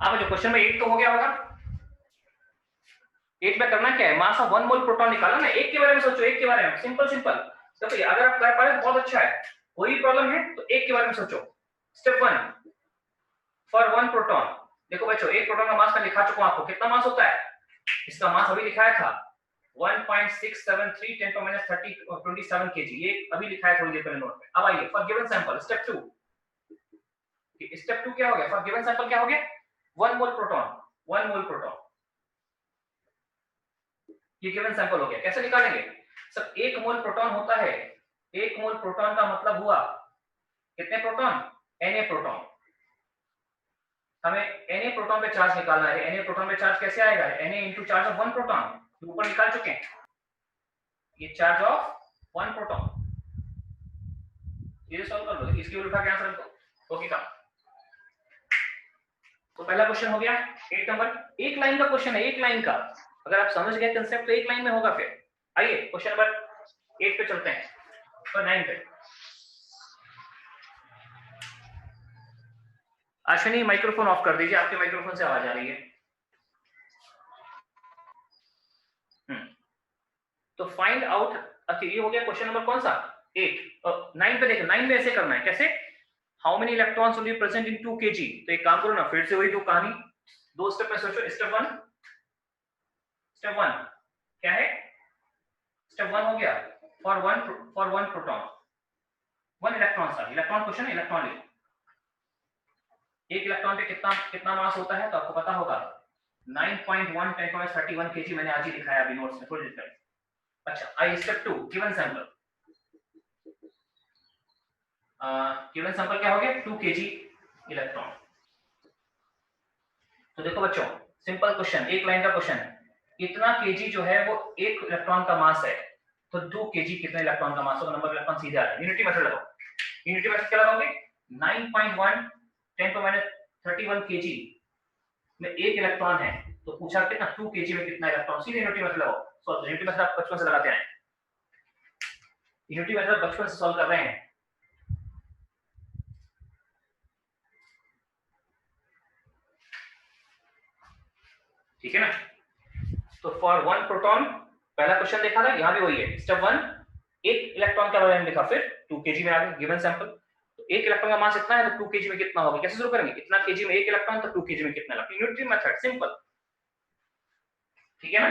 आप जो क्वेश्चन में 8 तो हो गया होगा। 8 में करना क्या है? मास ऑफ 1 मोल प्रोटॉन निकालना ना। 1 के बारे में सोचो, 1 के बारे में, सिंपल सिंपल। तो अगर आप कर पाए तो बहुत अच्छा है, कोई प्रॉब्लम है तो 1 के बारे में सोचो। Step 1 for 1 proton. देखो बच्चों, 1 प्रोटॉन का मास मैं लिखा चुका हूं आपको, कितना मास होता है इसका? मास अभी लिखाया था 1.673 10 to -27 kg, ये अभी लिखा है थोड़ी देर पहले नोट में। अब आइए for given sample, step 2। Step 2 क्या हो गया? फॉर गिवन सैंपल क्या हो गया? 1 मोल प्रोटॉन, 1 मोल प्रोटॉन, ये गिवन सैंपल हो गया। कैसे निकालेंगे? सब 1 मोल प्रोटॉन होता है, 1 मोल प्रोटॉन का मतलब हुआ कितने प्रोटॉन? Na proton. हमें Na प्रोटॉन पे चार्ज निकालना है। Na प्रोटॉन पे चार्ज कैसे आएगा? Na into charge of 1 proton, ऊपर निकाल चुके हैं, ये चार्ज ऑफ 1 प्रोटॉन। ये सॉल्व कर लो, इसकी उल्टा क्या आंसर दो, ओके का। तो पहला क्वेश्चन हो गया 8 नंबर। एक लाइन का क्वेश्चन है, एक लाइन का। अगर आप समझ गए कंसेप्ट तो एक लाइन में होगा। फिर आइए क्वेश्चन नंबर 8 पे चलते हैं, तो 9 पे। अश्विनी माइक्रोफोन ऑफ कर दीजिए, आपके माइक्रोफोन से आवाज आ रही है। तो फाइंड आउट, अच्छा ये हो गया क्वेश्चन नंबर कौन सा 8। 9 पे देखो, 9 में ऐसे करना है, कैसे? How many electrons will be present in 2 kg। तो एक काम करो ना, फिर से वही दो कहानी, 2 स्टेप में सोचो। स्टेप 1 क्या है? स्टेप 1 हो गया for one proton 1 electron. Sir electron question है, इलेक्ट्रॉन ले, एक इलेक्ट्रॉन पे कितना मास होता है तो आपको पता होगा 9.1 10.31 kg। मैंने आज ही दिखाया अभी नोट्स में, थोड़ी देर पहले। अच्छा, आई step 2 given sample. Given sample क्या हो गया 2 kg इलेक्ट्रॉन। तो देखो बच्चों, सिंपल क्वेश्चन, एक लाइन का क्वेश्चन है, कितना kg जो है वो एक इलेक्ट्रॉन का मास है, तो 2 kg कितने इलेक्ट्रॉन का मास होगा? नंबर इलेक्ट्रॉन सीधे आ रहा है। यूनिटी मेथड लगाओ। यूनिटी मेथड क्या लगाओगे? 9.1 10⁻31 kg में एक इलेक्ट्रॉन है, तो पूछा कितना 2 kg में कितना इलेक्ट्रॉन, सीधे यूनिटी मेथड लगाओ। सॉल्व। यूनिटी मेथड आप बचपन से लगाते हैं, यूनिटी मेथड बचपन से सॉल्व कर रहे हैं। ठीक है ना? तो फॉर 1 प्रोटॉन पहला क्वेश्चन देखा था, यहां भी वही है। स्टेप 1 एक इलेक्ट्रॉन का बारे में लिखा, फिर 2 kg में आ गए गिवन सैंपल। तो एक इलेक्ट्रॉन का मास इतना है तो 2 kg में कितना होगा? कैसे शुरू करेंगे? इतना kg में एक इलेक्ट्रॉन, तो 2 kg में कितना इलेक्ट्रॉन? Unity method, simple. ठीक है ना?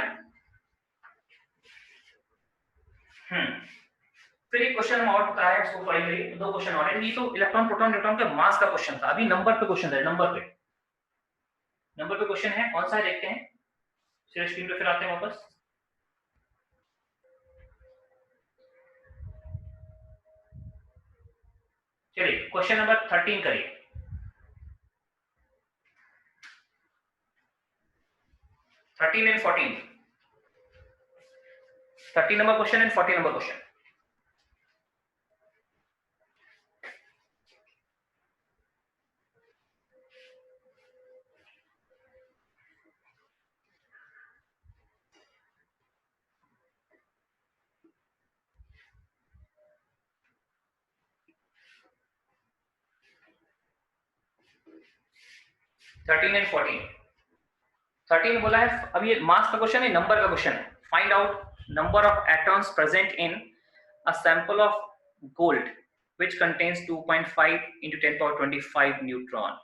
फिर एक क्वेश्चन हम और बताया, इसको फाइल करिए। 2 क्वेश्चन और हैं, ये तो इलेक्ट्रॉन प्रोटॉन न्यूट्रॉन के मास का क्वेश्चन था। अभी नंबर पे क्वेश्चन है, नंबर पे क्वेश्चन है। कौन सा है देखते हैं, शेयर स्क्रीन पे फिर आते हैं वापस। चलिए क्वेश्चन नंबर 13 करिए। 13 and 14, 13 number question and 14 number question. Thirteen and 14। 13 बोला है, अब ये मास का क्वेश्चन है, नंबर का क्वेश्चन है। Find out number of atoms present in a sample of gold which contains 2.5 into 10⁻25 neutron.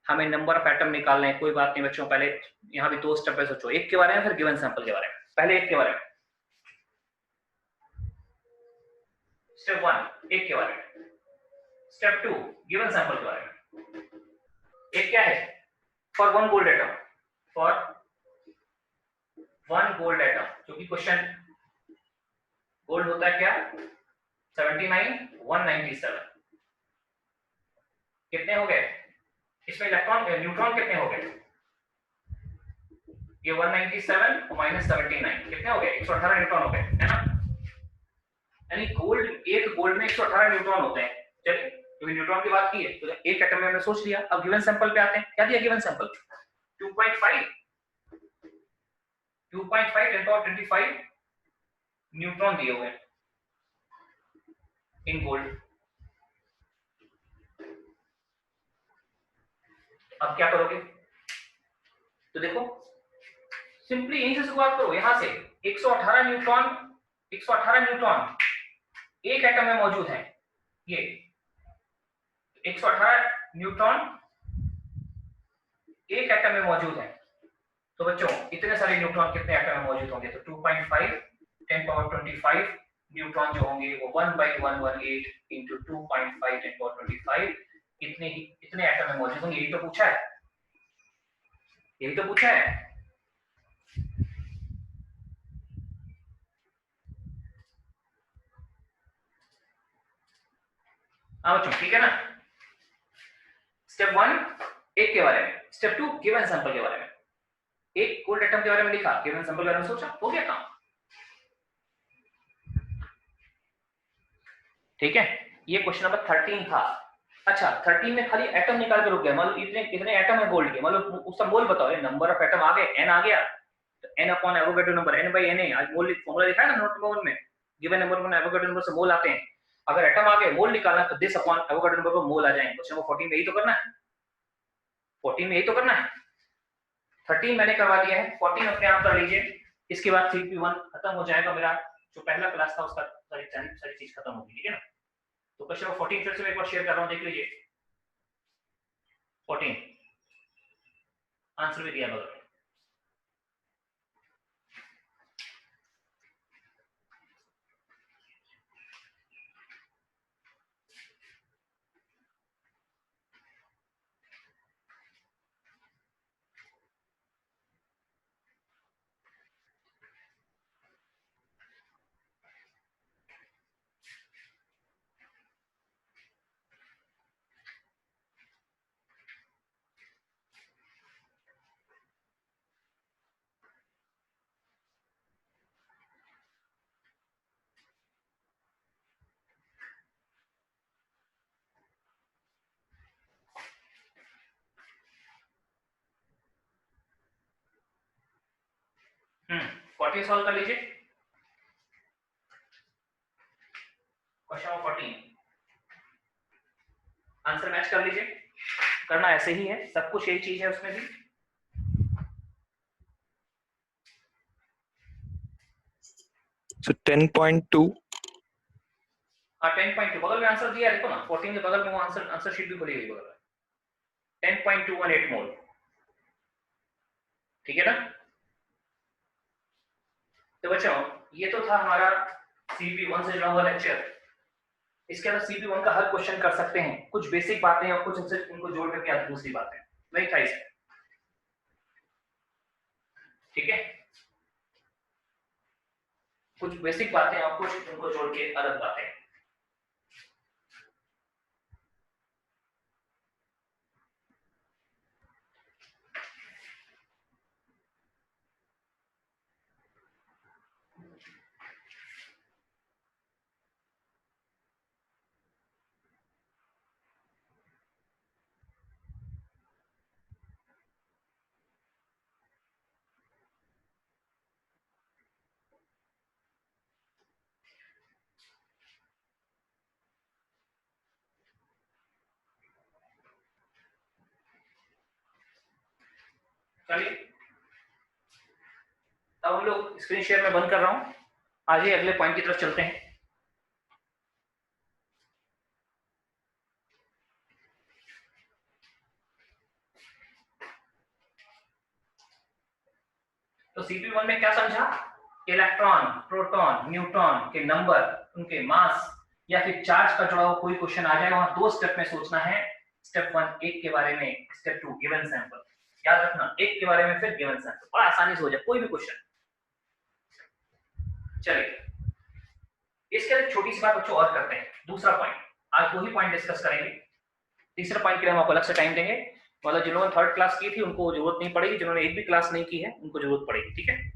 हमें नंबर ऑफ एटम निकालना है। कोई बात नहीं बच्चों, पहले यहाँ भी 2 स्टेप पे सोचो, एक के बारे में फिर गिवन सैंपल के बारे में। पहले एक के बारे में, स्टेप 1 एक के बारे में, स्टेप 2 गिवन सैंपल के बारे में। एक क्या है? For 1 gold atom, for 1 gold atom, जो कि क्वेश्चन गोल्ड होता है क्या 79 197। कितने हो गए इसमें इलेक्ट्रॉन, न्यूट्रॉन कितने हो गए? ये 197 माइनस 79 कितने हो गए? 118 न्यूट्रॉन हो गए, है ना? यानी गोल्ड, एक गोल्ड में 118 न्यूट्रॉन होते हैं। चलिए, क्योंकि न्यूट्रॉन की बात की है तो एक एटम में हमने सोच लिया। अब गिवन सैंपल पे आते हैं। क्या दिया गिवन सैंपल? 2.5 10⁻25 न्यूट्रॉन दिए हुए इन गोल्ड। अब क्या करोगे? तो देखो सिंपली यहीं से शुरुआत करो, यहां से 118 न्यूट्रॉन एक एटम में मौजूद है। ये 118 न्यूट्रॉन एक एटम में मौजूद है। तो बच्चों इतने सारे न्यूट्रॉन कितने एटम में मौजूद होंगे? तो 2.5 10⁻25 न्यूट्रॉन जो होंगे वो 1/118 इंटू 2.5 10⁻25 इतने एटम में मौजूद होंगे। यही तो पूछा है, यही तो पूछा है। हाँ बच्चों, ठीक है ना? स्टेप 1 एक के बारे में, स्टेप 2 गिवन सैंपल के बारे में। एक गोल्ड एटम के बारे में लिखा, गिवन सैंपल के बारे में सोचा, हो गया काम। ठीक है, ये क्वेश्चन नंबर 13 था। अच्छा, 13 में खाली एटम निकाल के रुक गया। मान लो इतने एटम है गोल्ड के, मान लो उसका मोल बताओ। नंबर ऑफ एटम आ गए, n आ गया, तो n upon Avogadro number, n/Na। आज मोल फॉर्मूला लिखा है ना नोट नंबर 1 में, गिवन नंबर 1 एवोगाड्रो नंबर से मोल आते हैं। अगर एटम आ गए, मोल निकालना तो दिस अपॉन एवोगाड्रो नंबर पर मोल आ जाएंगे। क्वेश्चन नंबर 14 में यही तो करना है, 14 में यही तो करना है। 13 मैंने करवा दिया है, 14 अपने आप कर लीजिए। इसके बाद 3p1 खत्म हो जाएगा, मेरा जो पहला क्लास था उसका सारी चीज खत्म होगी, ठीक है ना। तो क्वेश्चन नंबर 14 फिर से मैं एक बार शेयर कर रहा हूँ, देख लीजिए। 14 आंसर भी दिया बगल में। हम्म, 14 सॉल्व कर लीजिए। क्वेश्चन नंबर 14 आंसर मैच कर लीजिए। करना ऐसे ही है, सब कुछ यही चीज है उसमें भी। So 10.2. हाँ 10.2 बगल में आंसर दिया है, देखो ना 14 के बगल में वो आंसर शीट भी खुली हुई बगल में, 10.218 मोल, ठीक है ना। तो बच्चों ये तो था हमारा CP1 से जुड़ा हुआ लेक्चर। इसके अंदर CP1 का हर क्वेश्चन कर सकते हैं, कुछ बेसिक बातें और कुछ उनको जोड़ करके आती दूसरी बातें, वही था इसमें, ठीक है। कुछ बेसिक बातें और कुछ उनको जोड़ के अलग बातें। चलिए अब हम लोग स्क्रीन शेयर में बंद कर रहा हूं, आगे अगले पॉइंट की तरफ चलते हैं। तो CP1 में क्या समझा, इलेक्ट्रॉन, प्रोटॉन, न्यूट्रॉन के नंबर, उनके मास या फिर चार्ज का जुड़ा हुआ कोई क्वेश्चन आ जाए, वहां 2 स्टेप में सोचना है। स्टेप 1 एक के बारे में, स्टेप 2 गिवन सैंपल। याद रखना, एक के बारे में फिर गिवन सैंपल, बड़ा आसानी से हो जाए कोई भी क्वेश्चन। चलिए इसके लिए छोटी सी बात बच्चों और करते हैं, दूसरा पॉइंट, आज वही पॉइंट डिस्कस करेंगे। तीसरे पॉइंट के लिए हम आपको अलग से टाइम देंगे, मतलब जिन्होंने 3rd क्लास की थी उनको जरूरत नहीं पड़ेगी, जिन्होंने एक भी क्लास नहीं की है उनको जरूरत पड़ेगी, ठीक है।